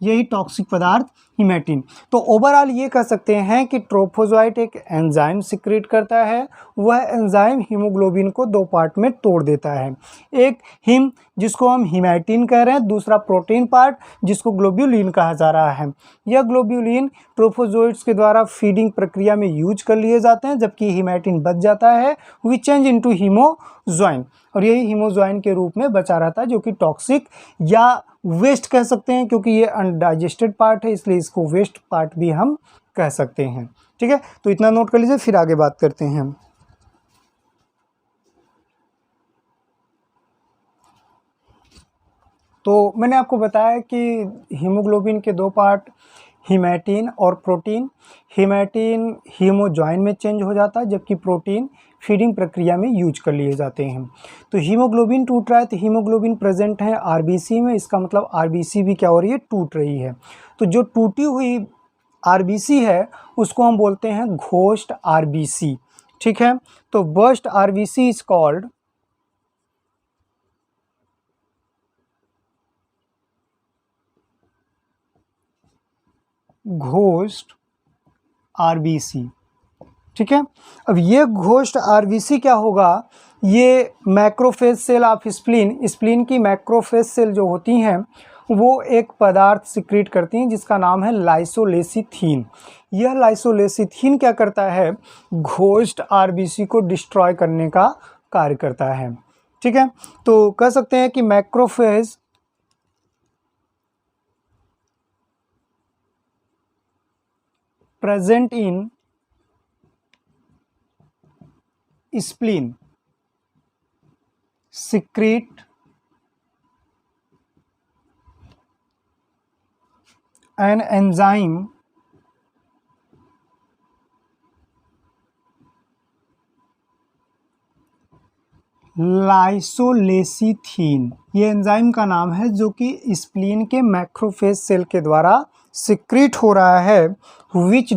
यही टॉक्सिक पदार्थ हीमैटिन। तो ओवरऑल ये कह सकते हैं कि ट्रोफोजोइट एक एंजाइम सिक्रेट करता है, वह एंजाइम हीमोग्लोबिन को दो पार्ट में तोड़ देता है, एक हिम जिसको हम हीमैटिन कह रहे हैं, दूसरा प्रोटीन पार्ट जिसको ग्लोब्यूलिन कहा जा रहा है। यह ग्लोब्यूलिन ट्रोफोजोइट्स के द्वारा फीडिंग प्रक्रिया में यूज कर लिए जाते हैं, जबकि हीमैटिन बच जाता है, विच चेंज इनटू हीमोज्वाइन, और यही हीमोज्वाइन के रूप में बचा रहता है, जो कि टॉक्सिक या वेस्ट कह सकते हैं, क्योंकि ये अनडाइजेस्टेड पार्ट है इसलिए इसको वेस्ट पार्ट भी हम कह सकते हैं। ठीक है, तो इतना नोट कर लीजिए, फिर आगे बात करते हैं। तो मैंने आपको बताया कि हीमोग्लोबिन के दो पार्ट, हीमैटिन और प्रोटीन। हीमैटिन हीमोज्वाइन में चेंज हो जाता है, जबकि प्रोटीन फीडिंग प्रक्रिया में यूज कर लिए जाते हैं। तो हीमोग्लोबिन टूट रहा है, तो हीमोग्लोबिन प्रेजेंट है आरबीसी में, इसका मतलब आरबीसी भी क्या हो रही है, टूट रही है। तो जो टूटी हुई आरबीसी है उसको हम बोलते हैं घोस्ट आरबीसी। ठीक है, तो burst RBC is called ghost RBC. ठीक है, अब ये घोस्ट आरबीसी क्या होगा, ये macrophage cell of spleen, spleen की मैक्रोफेज सेल जो होती हैं वो एक पदार्थ सिक्रीट करती हैं जिसका नाम है लाइसोलेसिथीन। यह लाइसोलेसिथीन क्या करता है, घोस्ट आरबीसी को डिस्ट्रॉय करने का कार्य करता है। ठीक है, तो कह सकते हैं कि macrophage present in spleen secrete an enzyme लाइसोलेसिथीन। ये एंजाइम का नाम है जो कि स्प्लीन के मैक्रोफेज सेल के द्वारा सिक्रीट हो रहा है, विच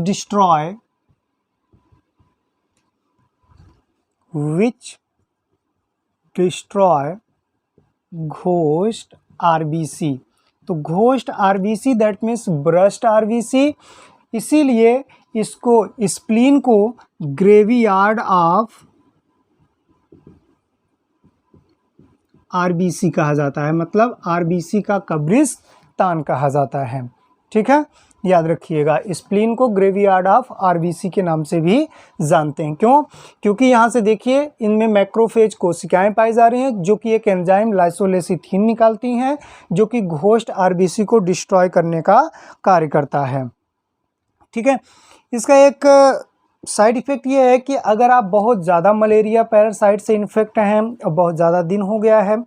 डिस्ट्रॉय घोस्ट आरबीसी। तो ghost RBC that means burst RBC, इसीलिए इसको स्प्लीन को ग्रेवयार्ड ऑफ आरबीसी कहा जाता है, मतलब आरबीसी का कब्रिस्तान कहा जाता है। ठीक है, याद रखिएगा, स्प्लीन को ग्रेवयार्ड ऑफ आरबीसी के नाम से भी जानते हैं। क्यों, क्योंकि यहाँ से देखिए इनमें मैक्रोफेज कोशिकाएं पाई जा रही हैं जो कि एक एंजाइम लाइसोलेसिथीन निकालती हैं जो कि घोस्ट आरबीसी को डिस्ट्रॉय करने का कार्य करता है। ठीक है, इसका एक साइड इफ़ेक्ट ये है कि अगर आप बहुत ज़्यादा मलेरिया पैरासाइट से इन्फेक्ट हैं और बहुत ज़्यादा दिन हो गया है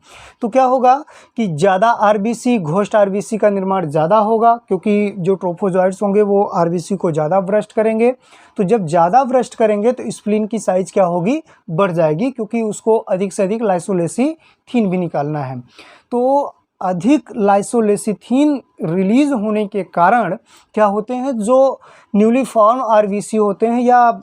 तो क्या होगा कि ज़्यादा आरबीसी, घोस्ट आरबीसी का निर्माण ज़्यादा होगा, क्योंकि जो ट्रोफोजोइट्स होंगे वो आरबीसी को ज़्यादा ब्रस्ट करेंगे। तो जब ज़्यादा ब्रस्ट करेंगे तो स्प्लीन की साइज़ क्या होगी, बढ़ जाएगी, क्योंकि उसको अधिक से अधिक लाइसोलेसिथीन भी निकालना है। तो अधिक लाइसोलेसिथीन रिलीज होने के कारण क्या होते हैं, जो न्यूली फॉर्म आरबीसी होते हैं या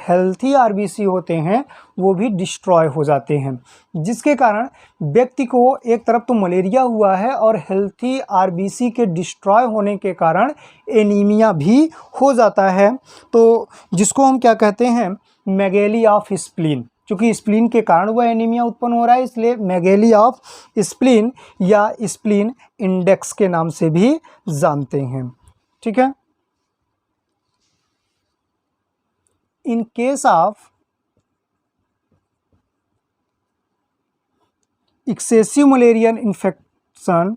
हेल्थी आरबीसी होते हैं वो भी डिस्ट्रॉय हो जाते हैं, जिसके कारण व्यक्ति को एक तरफ तो मलेरिया हुआ है और हेल्थी आरबीसी के डिस्ट्रॉय होने के कारण एनीमिया भी हो जाता है। तो जिसको हम क्या कहते हैं, मेगेली ऑफ स्प्लीन। क्योंकि स्प्लीन के कारण वह एनीमिया उत्पन्न हो रहा है, इसलिए मेगेली ऑफ स्प्लीन या स्प्लीन इंडेक्स के नाम से भी जानते हैं। ठीक है, in case of excessive Mullerian infection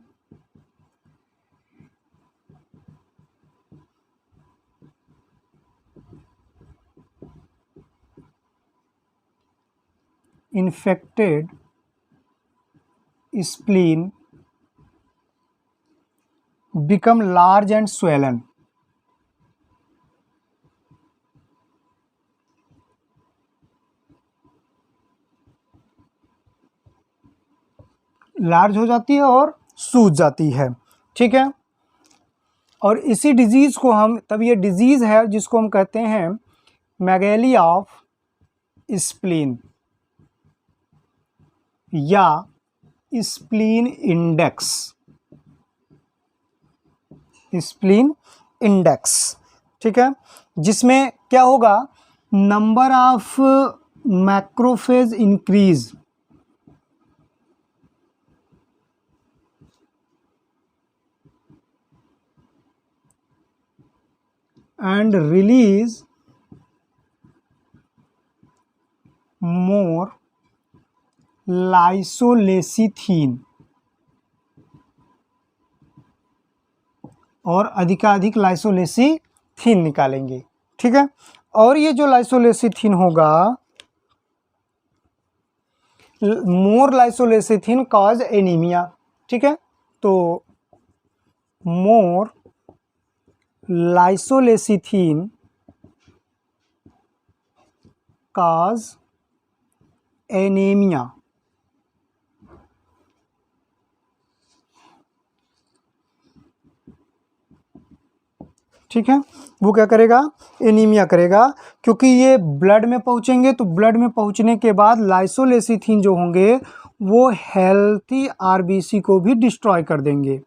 infected spleen become large and swollen। Large हो जाती है और सूज जाती है। ठीक है, और इसी डिजीज़ को हम, तब ये डिजीज़ है जिसको हम कहते हैं मैगेली ऑफ स्प्लीन या स्प्लीन इंडेक्स, स्प्लीन इंडेक्स, ठीक है, जिसमें क्या होगा, number of macrophage increase and release more लाइसोलेसिथीन, और अधिकाधिक लाइसोलेसिथीन निकालेंगे, ठीक है। और ये जो लाइसोलेसिथीन होगा, मोर लाइसोलेसिथीन कॉज एनीमिया, ठीक है। तो मोर लाइसोलेसिथीन कॉज एनीमिया, ठीक है। वो क्या करेगा, एनीमिया करेगा, क्योंकि ये ब्लड में पहुंचेंगे, तो ब्लड में पहुंचने के बाद लाइसोलेसिथीन जो होंगे वो हेल्थी आरबीसी को भी डिस्ट्रॉय कर देंगे,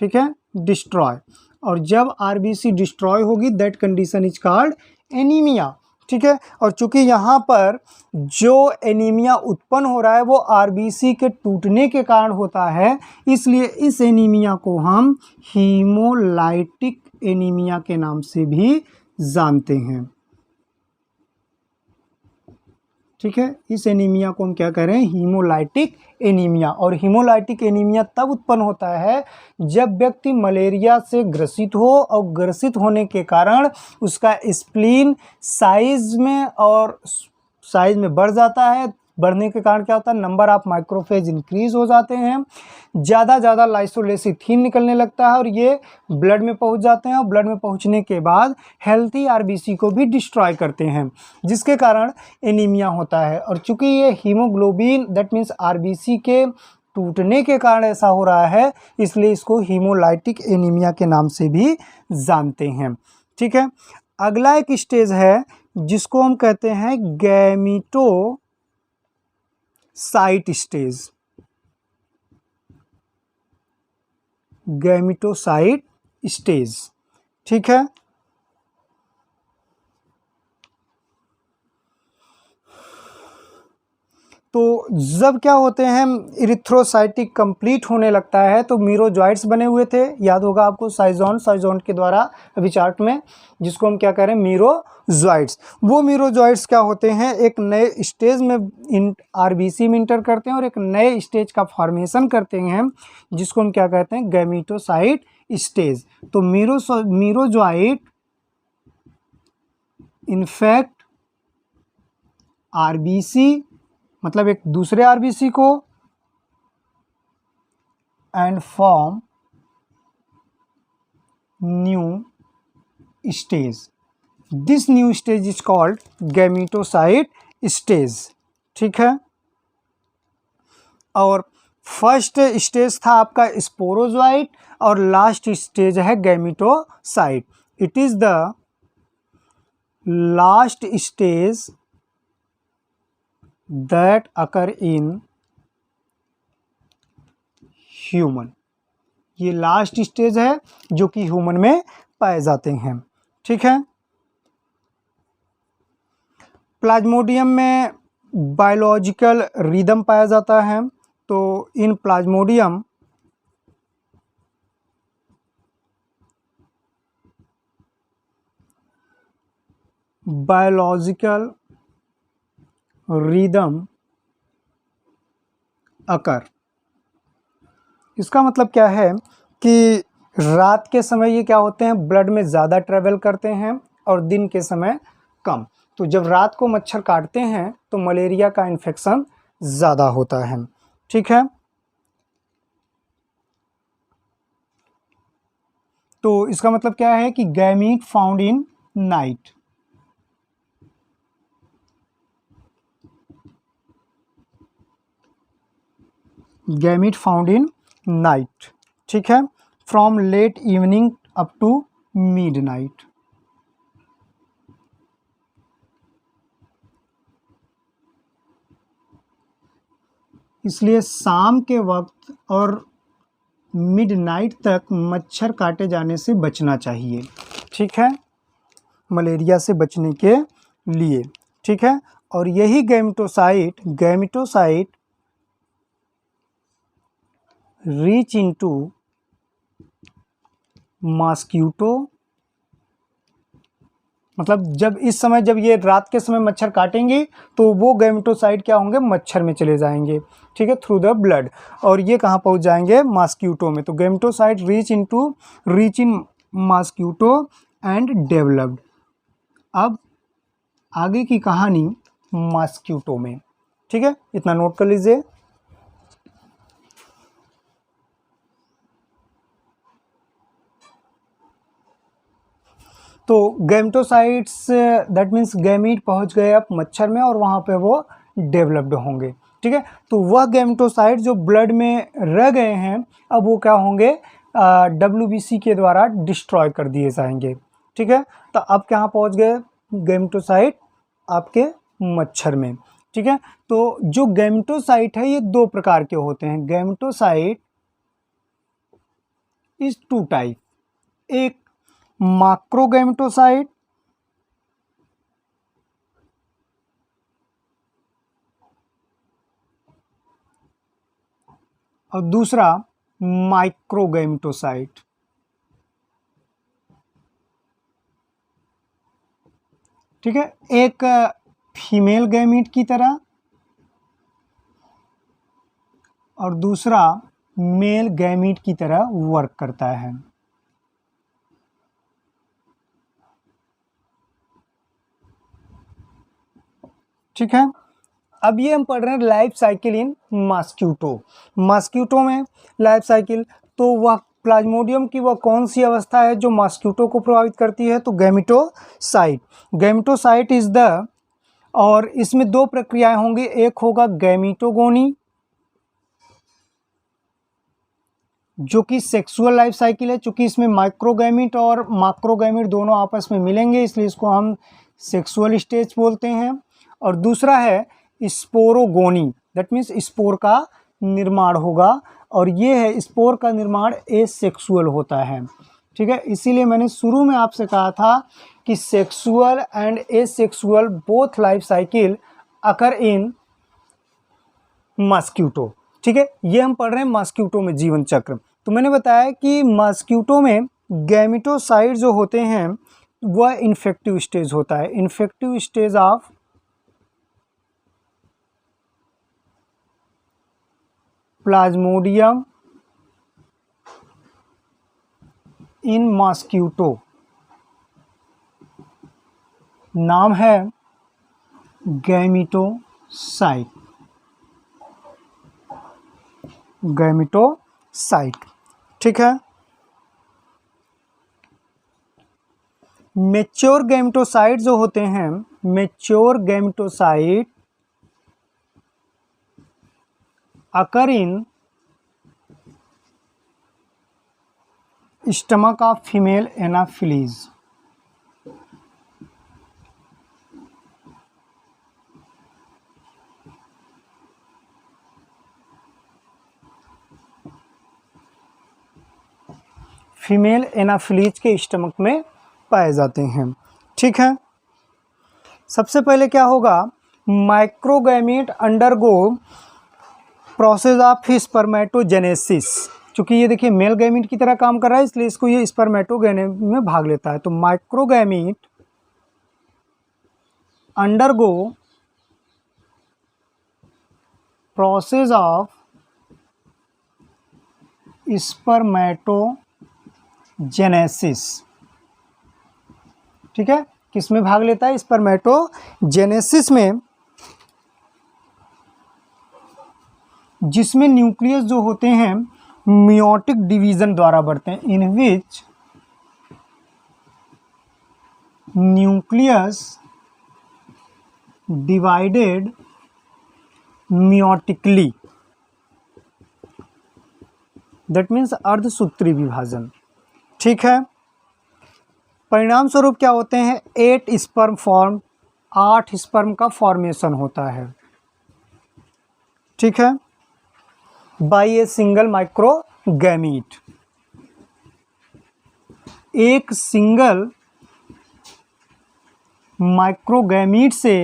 ठीक है, डिस्ट्रॉय। और जब आरबीसी डिस्ट्रॉय होगी that condition is called anaemia, ठीक है। और चूंकि यहाँ पर जो एनीमिया उत्पन्न हो रहा है वो आरबीसी के टूटने के कारण होता है, इसलिए इस एनीमिया को हम हीमोलाइटिक एनीमिया के नाम से भी जानते हैं, ठीक है। इस एनीमिया को हम क्या कह रहे हैं, हीमोलाइटिक एनीमिया। और हीमोलाइटिक एनीमिया तब उत्पन्न होता है जब व्यक्ति मलेरिया से ग्रसित हो, और ग्रसित होने के कारण उसका स्प्लीन साइज में बढ़ जाता है। बढ़ने के कारण क्या होता है, नंबर ऑफ माइक्रोफेज इंक्रीज हो जाते हैं, ज़्यादा लाइसोलेसिथीन निकलने लगता है, और ये ब्लड में पहुंच जाते हैं, और ब्लड में पहुंचने के बाद हेल्थी आरबीसी को भी डिस्ट्रॉय करते हैं, जिसके कारण एनीमिया होता है। और चूंकि ये हीमोग्लोबिन दैट मीन्स आरबीसी के टूटने के कारण ऐसा हो रहा है, इसलिए इसको हीमोलाइटिक एनीमिया के नाम से भी जानते हैं, ठीक है। अगला एक स्टेज है जिसको हम कहते हैं गैमीटोसाइट स्टेज, गैमीटोसाइट स्टेज, ठीक है। तो जब क्या होते हैं, इरिथ्रोसाइटिक कंप्लीट होने लगता है, तो मीरोजॉइट्स बने हुए थे, याद होगा आपको, साइजोन के द्वारा अभी चार्ट में, जिसको हम क्या कह रहे हैं, मीरोजॉइट्स। वो मीरोजॉइट्स क्या होते हैं, एक नए स्टेज में आरबीसी में इंटर करते हैं और एक नए स्टेज का फॉर्मेशन करते हैं, जिसको हम क्या कहते हैं, गैमीटोसाइट स्टेज। तो मीरोजॉइट इन्फेक्ट आरबीसी, मतलब एक दूसरे आरबीसी को, and form new stage. This new stage is called gametocyte stage, ठीक है। और फर्स्ट स्टेज था आपका स्पोरोजोइट, और लास्ट स्टेज है gametocyte. It is the last stage that occur in human, ये लास्ट स्टेज है जो कि ह्यूमन में पाए जाते हैं, ठीक है। प्लाज्मोडियम में बायोलॉजिकल रिदम पाया जाता है, तो इन प्लाज्मोडियम बायोलॉजिकल रिदम अकर। इसका मतलब क्या है कि रात के समय ये क्या होते हैं, ब्लड में ज़्यादा ट्रेवल करते हैं और दिन के समय कम। तो जब रात को मच्छर काटते हैं तो मलेरिया का इन्फेक्शन ज़्यादा होता है, ठीक है। तो इसका मतलब क्या है कि gamete found in night, gamete found in night, ठीक है। From late evening up to midnight. इसलिए शाम के वक्त और मिडनाइट तक मच्छर काटे जाने से बचना चाहिए, ठीक है, मलेरिया से बचने के लिए, ठीक है। और यही गैमेटोसाइट रीच इनटू मॉस्किटो, मतलब जब ये रात के समय मच्छर काटेंगी तो वो गैमेटोसाइट क्या होंगे, मच्छर में चले जाएंगे, ठीक है, थ्रू द ब्लड, और ये कहाँ पहुँच जाएंगे, मॉस्किटो में। तो gametocyte reach in mosquito and developed. अब आगे की कहानी मॉस्किटो में, ठीक है, इतना नोट कर लीजिए। तो गैमेटोसाइट्स दैट मीन्स गैमीट पहुंच गए अब मच्छर में और वहां पे वो डेवलप्ड होंगे, ठीक है। तो वह गैमेटोसाइट जो ब्लड में रह गए हैं अब वो क्या होंगे, WBC के द्वारा डिस्ट्रॉय कर दिए जाएंगे, ठीक है। तो अब कहाँ पहुंच गए गैमेटोसाइट, आपके मच्छर में, ठीक है। तो जो गैमेटोसाइट है ये दो प्रकार के होते हैं। गैमेटोसाइट इज टू टाइप, एक मैक्रोगैमेटोसाइट और दूसरा माइक्रोगैमेटोसाइट, ठीक है। एक फीमेल गैमीट की तरह और दूसरा मेल गैमीट की तरह वर्क करता है, ठीक है। अब ये हम पढ़ रहे हैं लाइफ साइकिल इन मॉस्किटो में लाइफ साइकिल। तो वह प्लाज्मोडियम की वह कौन सी अवस्था है जो मॉस्किटो को प्रभावित करती है, तो गैमेटोसाइट इज द, और इसमें दो प्रक्रियाएं होंगी, एक होगा गैमीटोगोनी जो कि सेक्सुअल लाइफ साइकिल है, चूंकि इसमें माइक्रोगैमिट और मैक्रोगैमिट दोनों आपस में मिलेंगे इसलिए इसको हम सेक्सुअल स्टेज बोलते हैं। और दूसरा है स्पोरोगोनी, दैट मीन्स स्पोर का निर्माण होगा, और ये है स्पोर का निर्माण एसेक्सुअल होता है, ठीक है। इसीलिए मैंने शुरू में आपसे कहा था कि sexual and asexual both life cycle occur in mosquito, ठीक है। ये हम पढ़ रहे हैं मॉस्किटो में जीवन चक्र। तो मैंने बताया कि मॉस्किटो में गैमेटोसाइट जो होते हैं वह इन्फेक्टिव स्टेज होता है, infective stage of Plasmodium in mosquito, नाम है गैमेटोसाइट, ठीक है। मेच्योर गैमेटोसाइट जो होते हैं, mature gametocyte occur in stomach of female Anopheles, female Anopheles के स्टमक में पाए जाते हैं, ठीक है। सबसे पहले क्या होगा, माइक्रोगैमेट अंडरगो प्रोसेस ऑफ स्पर्मेटोजेनेसिस, चूंकि ये देखिए मेल गैमेट की तरह काम कर रहा है इसलिए इसको ये स्पर्मेटोगेनेसिस में भाग लेता है। तो माइक्रोगैमेट अंडरगो प्रोसेस ऑफ स्पर्मेटोजेनेसिस, ठीक है, किसमें भाग लेता है, स्पर्मेटोजेनेसिस में, जिसमें न्यूक्लियस जो होते हैं मियोटिक डिवीजन द्वारा बढ़ते हैं, in which nucleus divided meiotically, that means अर्धसूत्री विभाजन। ठीक है, परिणाम स्वरूप क्या होते हैं, 8 स्पर्म फॉर्म, 8 स्पर्म का फॉर्मेशन होता है। ठीक है, बाई ए सिंगल माइक्रोगैमीट, एक सिंगल माइक्रोगैमीट से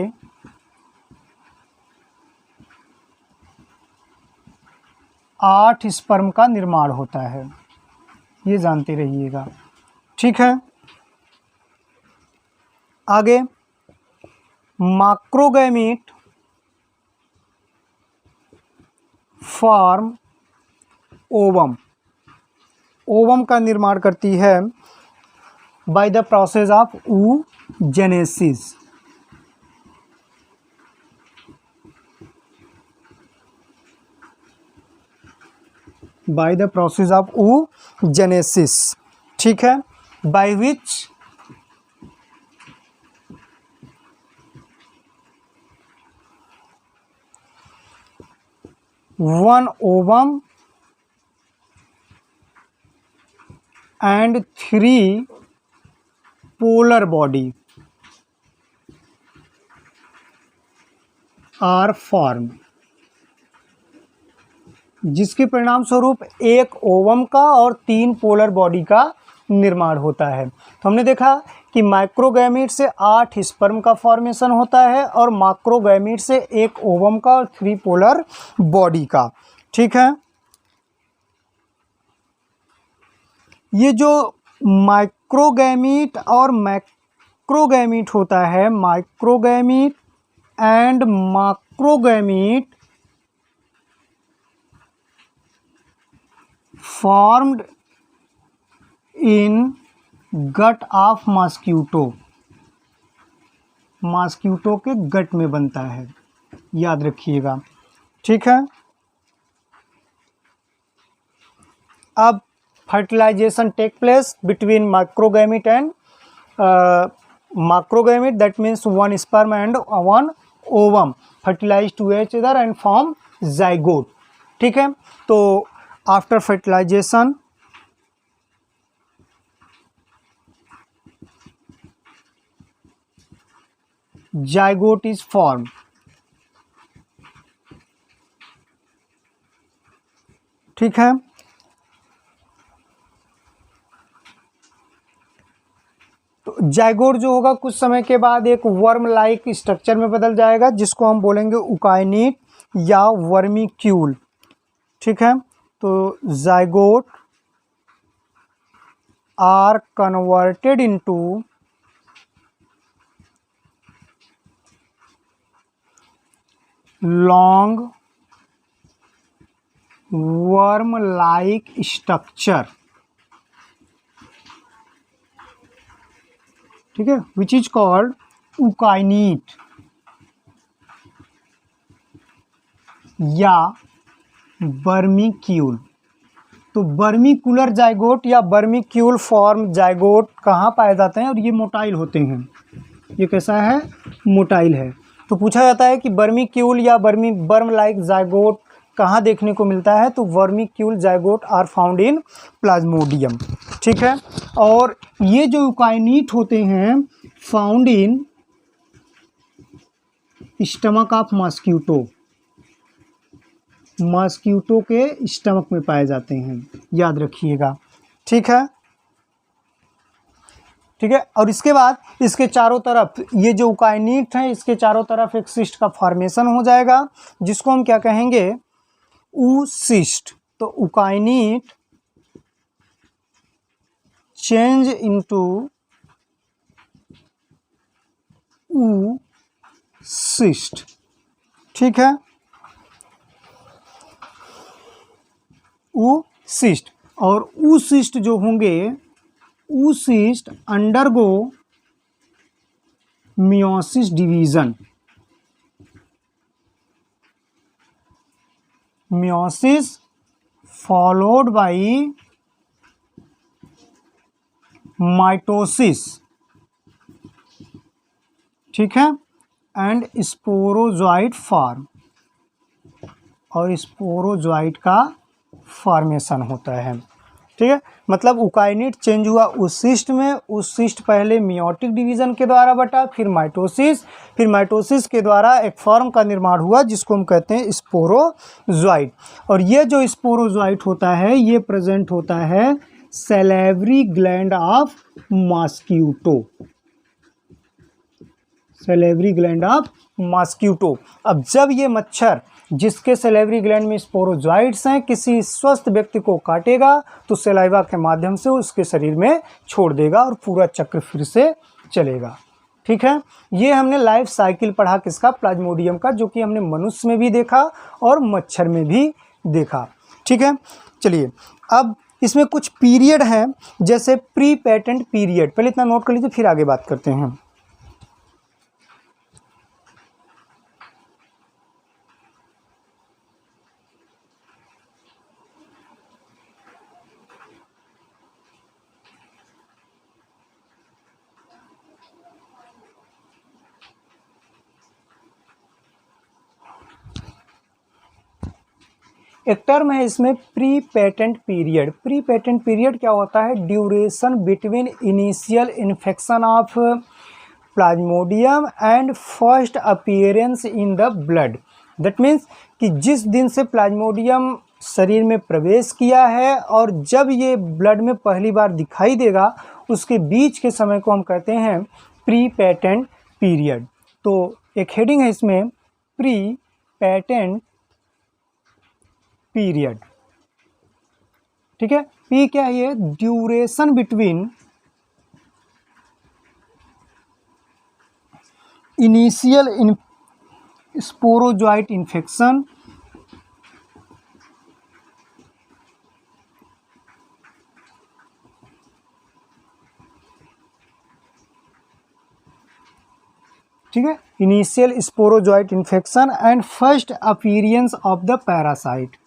8 स्पर्म का निर्माण होता है, ये जानते रहिएगा। ठीक है, आगे मैक्रोगैमीट फॉर्म ओवम, ओवम का निर्माण करती है by the process of oogenesis। By the process of oogenesis। ठीक है, by which one ovum and 3 polar body are formed, जिसके परिणाम स्वरूप एक ओवम का और 3 पोलर बॉडी का निर्माण होता है। तो हमने देखा कि माइक्रोगैमीट से 8 स्पर्म का फॉर्मेशन होता है और मैक्रोगैमीट से एक ओवम का और 3 पोलर बॉडी का। ठीक है, ये जो माइक्रोगैमीट और मैक्रोगैमीट होता है, microgamete and macrogamete formed in gut of mosquito, mosquito के गट में बनता है, याद रखिएगा। ठीक है, अब fertilization take place between microgamete and macrogamete, that means 1 sperm and 1 ovum fertilize to each other and form zygote। ठीक है, तो after fertilization zygote is formed। ठीक है, तो जाइगोट जो होगा कुछ समय के बाद एक वर्म लाइक स्ट्रक्चर में बदल जाएगा, जिसको हम बोलेंगे उकाइनीट या वर्मिक्यूल। ठीक है, तो zygote are converted into long worm like structure. ठीक है, विच इज कॉल्ड उकाइनीट या बर्मिक्यूल। तो बर्मिकुलर जाइगोट या बर्मिक्यूल फॉर्म जाइगोट कहाँ पाए जाते हैं, और ये मोटाइल होते हैं। ये कैसा है, मोटाइल है। तो पूछा जाता है कि बर्मिक्यूल या बर्म लाइक जाइगोट कहाँ देखने को मिलता है, तो vermicule zygote are found in plasmodium. ठीक है, और ये जो यूकाइनीट होते हैं found in stomach of mosquito, mosquito के स्टमक में पाए जाते हैं, याद रखिएगा। ठीक है, ठीक है, और इसके बाद इसके चारों तरफ ये जो यूकाइनीट है, इसके चारों तरफ एक सिस्ट का फॉर्मेशन हो जाएगा, जिसको हम क्या कहेंगे, oocyst। तो यूकाइनीट चेंज इनटू oocyst। ठीक है, oocyst, और oocyst जो होंगे, oocyst undergo meiosis division, meiosis followed by mitosis. ठीक है, एंड स्पोरोजोइट फॉर्म, और स्पोरोजोइट का फॉर्मेशन होता है। ठीक है, मतलब उकाइनिट चेंज हुआ उस सिस्ट में, उस सिस्ट पहले मियोटिक डिवीजन के द्वारा बटा, फिर माइटोसिस के द्वारा एक फॉर्म का निर्माण हुआ जिसको हम कहते हैं स्पोरोजोइट। और ये जो स्पोरोजोइट होता है ये प्रेजेंट होता है salivary gland of mosquito, salivary gland of mosquito. अब जब ये मच्छर जिसके सैलिवरी ग्लैंड में स्पोरोजोइट्स हैं किसी स्वस्थ व्यक्ति को काटेगा तो सलाइवा के माध्यम से उसके शरीर में छोड़ देगा और पूरा चक्र फिर से चलेगा। ठीक है, ये हमने लाइफ साइकिल पढ़ा किसका, प्लाज्मोडियम का, जो कि हमने मनुष्य में भी देखा और मच्छर में भी देखा। ठीक है, चलिए अब इसमें कुछ पीरियड हैं जैसे प्री पेटेंट पीरियड, पहले इतना नोट कर लीजिए फिर आगे बात करते हैं। एक टर्म है इसमें pre patent period. Pre patent period क्या होता है, duration between initial infection of Plasmodium and first appearance in the blood. That means कि जिस दिन से प्लाज्मोडियम शरीर में प्रवेश किया है और जब ये ब्लड में पहली बार दिखाई देगा उसके बीच के समय को हम कहते हैं प्री पेटेंट पीरियड। तो एक हेडिंग है इसमें प्री पेटेंट पीरियड। ठीक है, पी क्या है ये, duration between initial sporozoite infection ठीक है, initial sporozoite infection and first appearance of the parasite.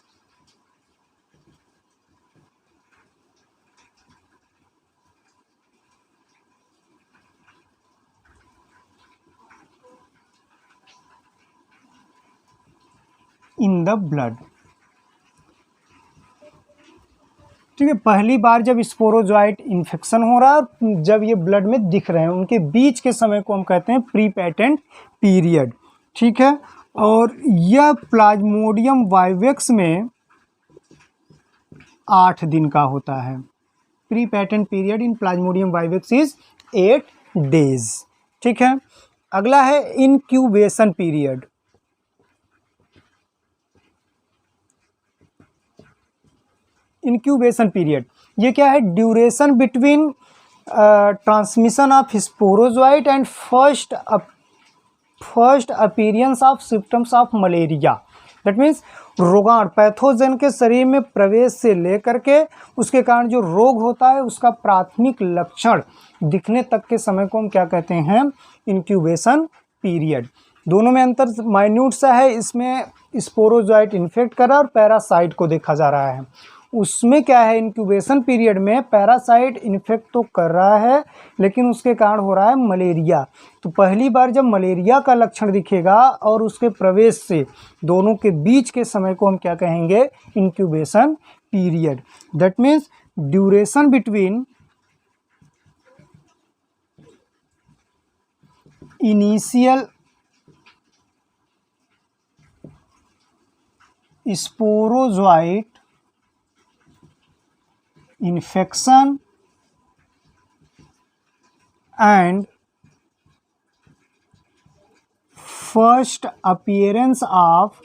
In the blood. ठीक है, पहली बार जब स्पोरोजोइट इन्फेक्शन हो रहा है और जब ये ब्लड में दिख रहे हैं उनके बीच के समय को हम कहते हैं प्री पेटेंट पीरियड। ठीक है, और यह प्लाज्मोडियम वाइवेक्स में 8 दिन का होता है। Pre patent period in Plasmodium vivax is 8 days. ठीक है, अगला है इनक्यूबेशन पीरियड। इंक्यूबेशन पीरियड ये क्या है, duration between transmission of sporozoite and first appearance of symptoms of malaria. That means रोगाणु पैथोजन के शरीर में प्रवेश से लेकर के उसके कारण जो रोग होता है उसका प्राथमिक लक्षण दिखने तक के समय को हम क्या कहते हैं, इंक्यूबेशन पीरियड। दोनों में अंतर माइन्यूट सा है, इसमें स्पोरोजोइट इन्फेक्ट कर रहा है और पैरासाइट को देखा जा रहा है। उसमें क्या है, इंक्यूबेशन पीरियड में पैरासाइट इन्फेक्ट तो कर रहा है लेकिन उसके कारण हो रहा है मलेरिया। तो पहली बार जब मलेरिया का लक्षण दिखेगा और उसके प्रवेश से दोनों के बीच के समय को हम क्या कहेंगे, incubation period. That means duration between initial sporozoite infection and first appearance of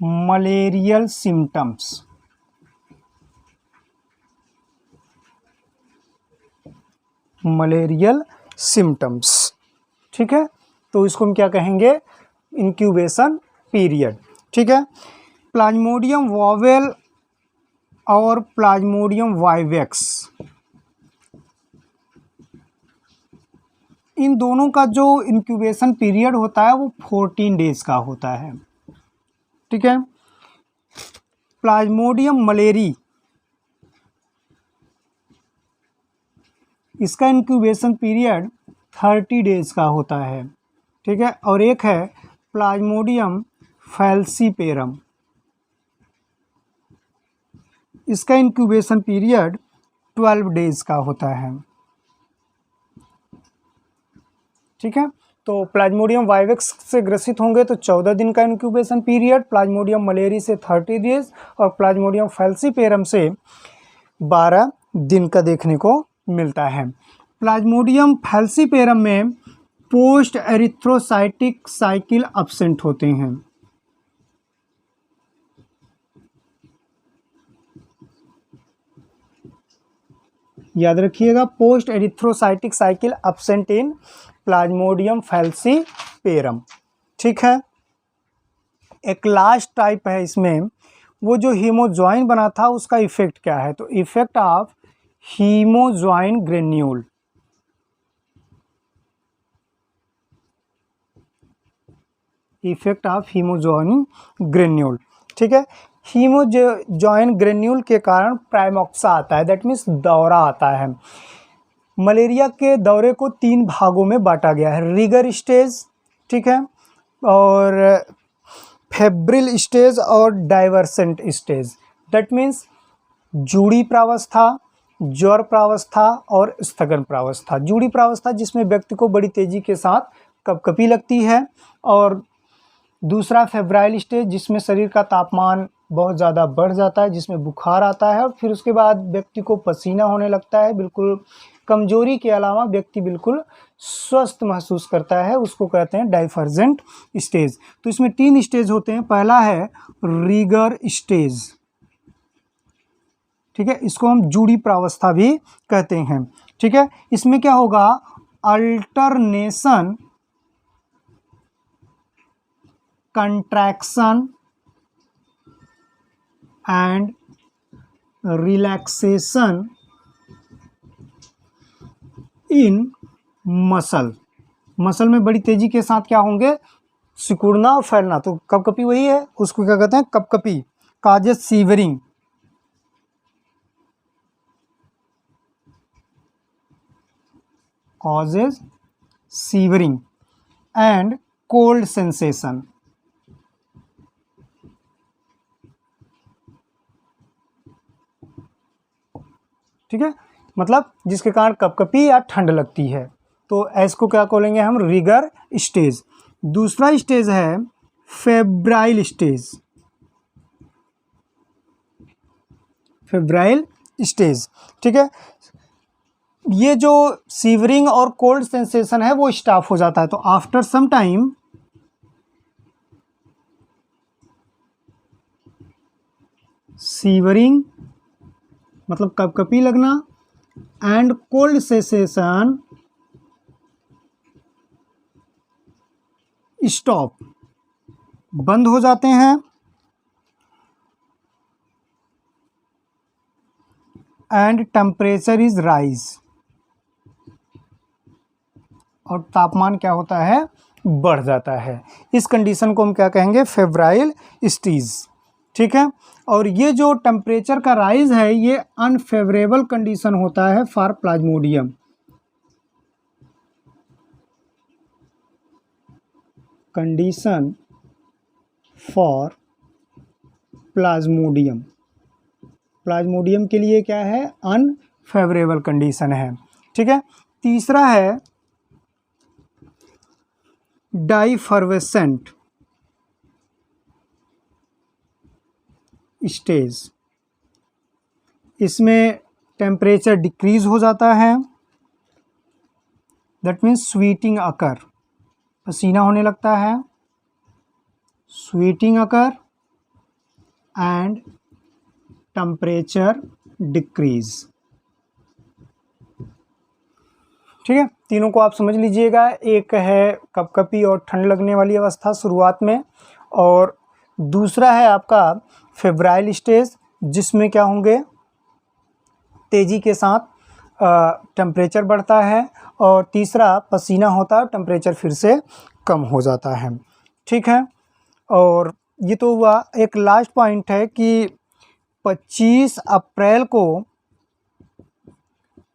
malarial symptoms। Malarial symptoms. ठीक है, तो इसको हम क्या कहेंगे, इंक्यूबेशन पीरियड। ठीक है, प्लाज्मोडियम वोवेल और प्लाज्मोडियम वाइवेक्स इन दोनों का जो इंक्यूबेशन पीरियड होता है वो 14 डेज का होता है। ठीक है, प्लाज्मोडियम मलेरी इसका इंक्यूबेशन पीरियड 30 डेज का होता है, ठीक है। और एक है प्लाज्मोडियम फैल्सीपेरम, इसका इंक्यूबेशन पीरियड 12 डेज का होता है, ठीक है। तो प्लाज्मोडियम वाइवेक्स से ग्रसित होंगे तो 14 दिन का इंक्यूबेशन पीरियड, प्लाज्मोडियम मलेरी से 30 डेज और प्लाज्मोडियम फैल्सीपेरम से 12 दिन का देखने को मिलता है। प्लाज्मोडियम फैल्सीपेरम में पोस्ट एरिथ्रोसाइटिक साइकिल अब्सेंट होते हैं। याद रखिएगा, पोस्ट एरिथ्रोसाइटिक साइकिल अब्सेंट इन प्लाज्मोडियम फैल्सीपेरम, ठीक है। एक लास्ट टाइप है इसमें, वो जो हीमोजॉइन बना था उसका इफेक्ट क्या है, तो effect of hemozoin granule, effect of hemozoin granule, ठीक है। हीमोजॉइन ग्रेन्यूल के कारण प्राइमोक्सा आता है, दैट मीन्स दौरा आता है। मलेरिया के दौरे को 3 भागों में बांटा गया है, रिगर स्टेज, ठीक है, और फेब्रिल स्टेज और डाइवर्सेंट स्टेज, दैट मीन्स जूड़ी प्रावस्था, ज्वर प्रावस्था और स्थगन प्रावस्था। जूड़ी प्रावस्था जिसमें व्यक्ति को बड़ी तेजी के साथ कपकपी लगती है, और दूसरा फेब्राइल स्टेज जिसमें शरीर का तापमान बहुत ज़्यादा बढ़ जाता है, जिसमें बुखार आता है और फिर उसके बाद व्यक्ति को पसीना होने लगता है, बिल्कुल कमजोरी के अलावा व्यक्ति बिल्कुल स्वस्थ महसूस करता है, उसको कहते हैं डाइवर्जेंट स्टेज। तो इसमें 3 स्टेज होते हैं, पहला है रिगर स्टेज, ठीक है, इसको हम जूड़ी प्रावस्था भी कहते हैं, ठीक है। इसमें क्या होगा, alternation, contraction and relaxation in muscle में बड़ी तेजी के साथ क्या होंगे, सिकुड़ना और फैलना, तो कपकपी वही है, उसको क्या कहते हैं, कपकपी, causes shivering, causes shivering and cold sensation, ठीक है, मतलब जिसके कारण कपकपी या ठंड लगती है, तो इसको क्या बोलेंगे हम, रिगर स्टेज। दूसरा स्टेज है फेब्राइल स्टेज, फेब्राइल स्टेज, ठीक है। ये जो सीवरिंग और कोल्ड सेंसेशन है वो स्टॉप हो जाता है, तो आफ्टर सम टाइम सीवरिंग मतलब कपकपी लगना एंड कोल्ड सेंसेशन स्टॉप, बंद हो जाते हैं, एंड टेम्परेचर इज राइज, और तापमान क्या होता है, बढ़ जाता है। इस कंडीशन को हम क्या कहेंगे, फेब्राइल स्टेज, ठीक है। और ये जो टेम्परेचर का राइज है ये अनफेवरेबल कंडीशन होता है for Plasmodium, condition for Plasmodium, Plasmodium के लिए क्या है, अनफेवरेबल कंडीशन है, ठीक है। तीसरा है डाइफर्वेसेंट स्टेज, इसमें टेम्परेचर डिक्रीज हो जाता है, दैट मीन्स स्वीटिंग अकर, पसीना होने लगता है, sweating occur and temperature decrease, ठीक है। तीनों को आप समझ लीजिएगा, एक है कपकपी और ठंड लगने वाली अवस्था शुरुआत में, और दूसरा है आपका फेब्राइल स्टेज जिसमें क्या होंगे, तेज़ी के साथ टेम्परेचर बढ़ता है, और तीसरा पसीना होता है, टेम्परेचर फिर से कम हो जाता है, ठीक है। और ये तो हुआ, एक लास्ट पॉइंट है कि 25 अप्रैल को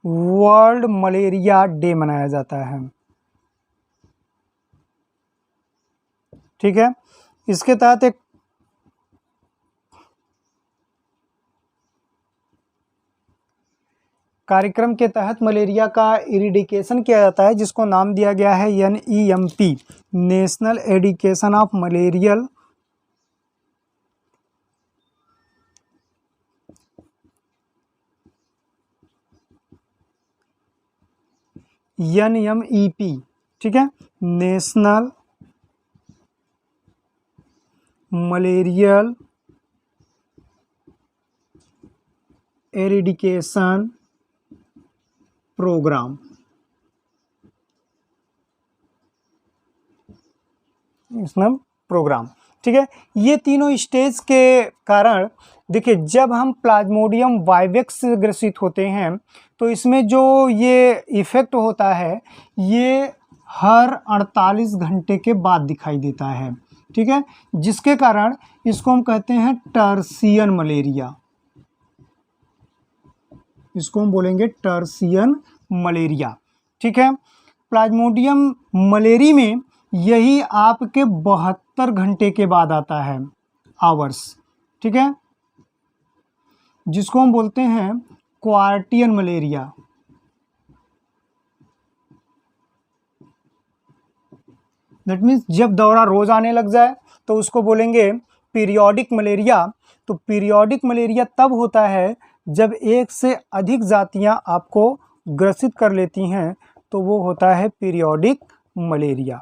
वर्ल्ड मलेरिया डे मनाया जाता है, ठीक है। इसके तहत एक कार्यक्रम के तहत मलेरिया का इरिडिकेशन किया जाता है, जिसको नाम दिया गया है NEMP, national eradication of malarial NMEP, ठीक है, national malarial eradication programme. National programme, ठीक है। ये तीनों स्टेज के कारण देखिए, जब हम प्लाज्मोडियम वाइवेक्स से ग्रसित होते हैं तो इसमें जो ये इफेक्ट होता है ये हर 48 घंटे के बाद दिखाई देता है, ठीक है, जिसके कारण इसको हम कहते हैं टर्सियन मलेरिया। इसको हम बोलेंगे टर्सियन मलेरिया, ठीक है। प्लाज्मोडियम मलेरी में यही आपके 72 घंटे के बाद आता है, आवर्स, ठीक है, जिसको हम बोलते हैं क्वार्टियन मलेरिया। दैट मीन्स जब दौरा रोज आने लग जाए तो उसको बोलेंगे पीरियोडिक मलेरिया। तो पीरियोडिक मलेरिया तब होता है जब एक से अधिक जातियां आपको ग्रसित कर लेती हैं, तो वो होता है पीरियोडिक मलेरिया,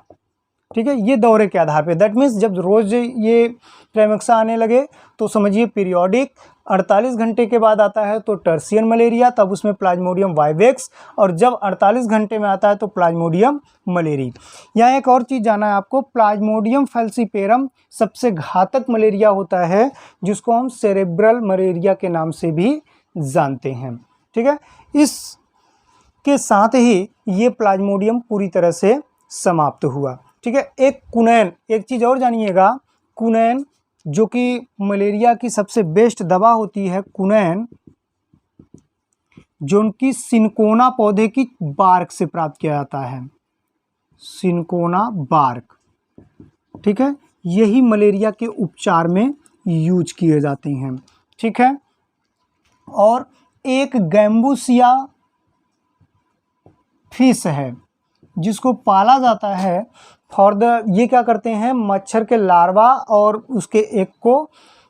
ठीक है। ये दौरे के आधार पे, दैट मीन्स जब रोज ये ट्राइमेक्सा आने लगे तो समझिए पीरियोडिक, 48 घंटे के बाद आता है तो टर्सियन मलेरिया, तब उसमें प्लाज्मोडियम वाइवेक्स, और जब 48 घंटे में आता है तो प्लाज्मोडियम मलेरी। यहाँ एक और चीज़ जाना है आपको, प्लाज्मोडियम फैल्सीपेरम सबसे घातक मलेरिया होता है, जिसको हम सेरेब्रल मलेरिया के नाम से भी जानते हैं, ठीक है। इसके साथ ही ये प्लाज्मोडियम पूरी तरह से समाप्त हुआ, ठीक है। एक कुनैन, एक चीज़ और जानिएगा, कुनैन जो कि मलेरिया की सबसे बेस्ट दवा होती है, कुनैन जो उनकी सिनकोना पौधे की बार्क से प्राप्त किया जाता है, सिनकोना बार्क, ठीक है, यही मलेरिया के उपचार में यूज किए जाते हैं, ठीक है। और एक गैम्बूसिया फिश है जिसको पाला जाता है फॉर द, ये क्या करते हैं, मच्छर के लार्वा और उसके एग को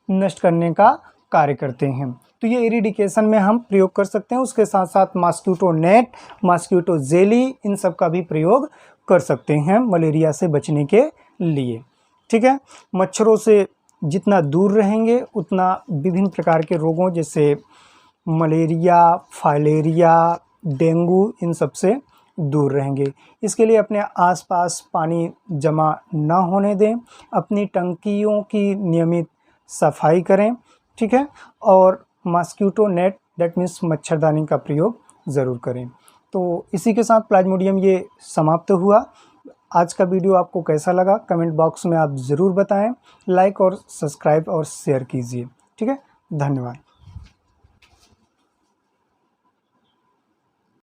नष्ट करने का कार्य करते हैं। तो ये इरिडिकेशन में हम प्रयोग कर सकते हैं। उसके साथ साथ मॉस्किटो नेट, मॉस्किटो जेली, इन सब का भी प्रयोग कर सकते हैं मलेरिया से बचने के लिए, ठीक है। मच्छरों से जितना दूर रहेंगे उतना विभिन्न प्रकार के रोगों जैसे मलेरिया, फाइलेरिया, डेंगू, इन सब से दूर रहेंगे। इसके लिए अपने आसपास पानी जमा ना होने दें, अपनी टंकियों की नियमित सफाई करें, ठीक है, और मॉस्किटो नेट, दैट मीन्स मच्छरदानी का प्रयोग ज़रूर करें। तो इसी के साथ प्लाज्मोडियम ये समाप्त हुआ। आज का वीडियो आपको कैसा लगा कमेंट बॉक्स में आप ज़रूर बताएं। लाइक और सब्सक्राइब और शेयर कीजिए, ठीक है। धन्यवाद।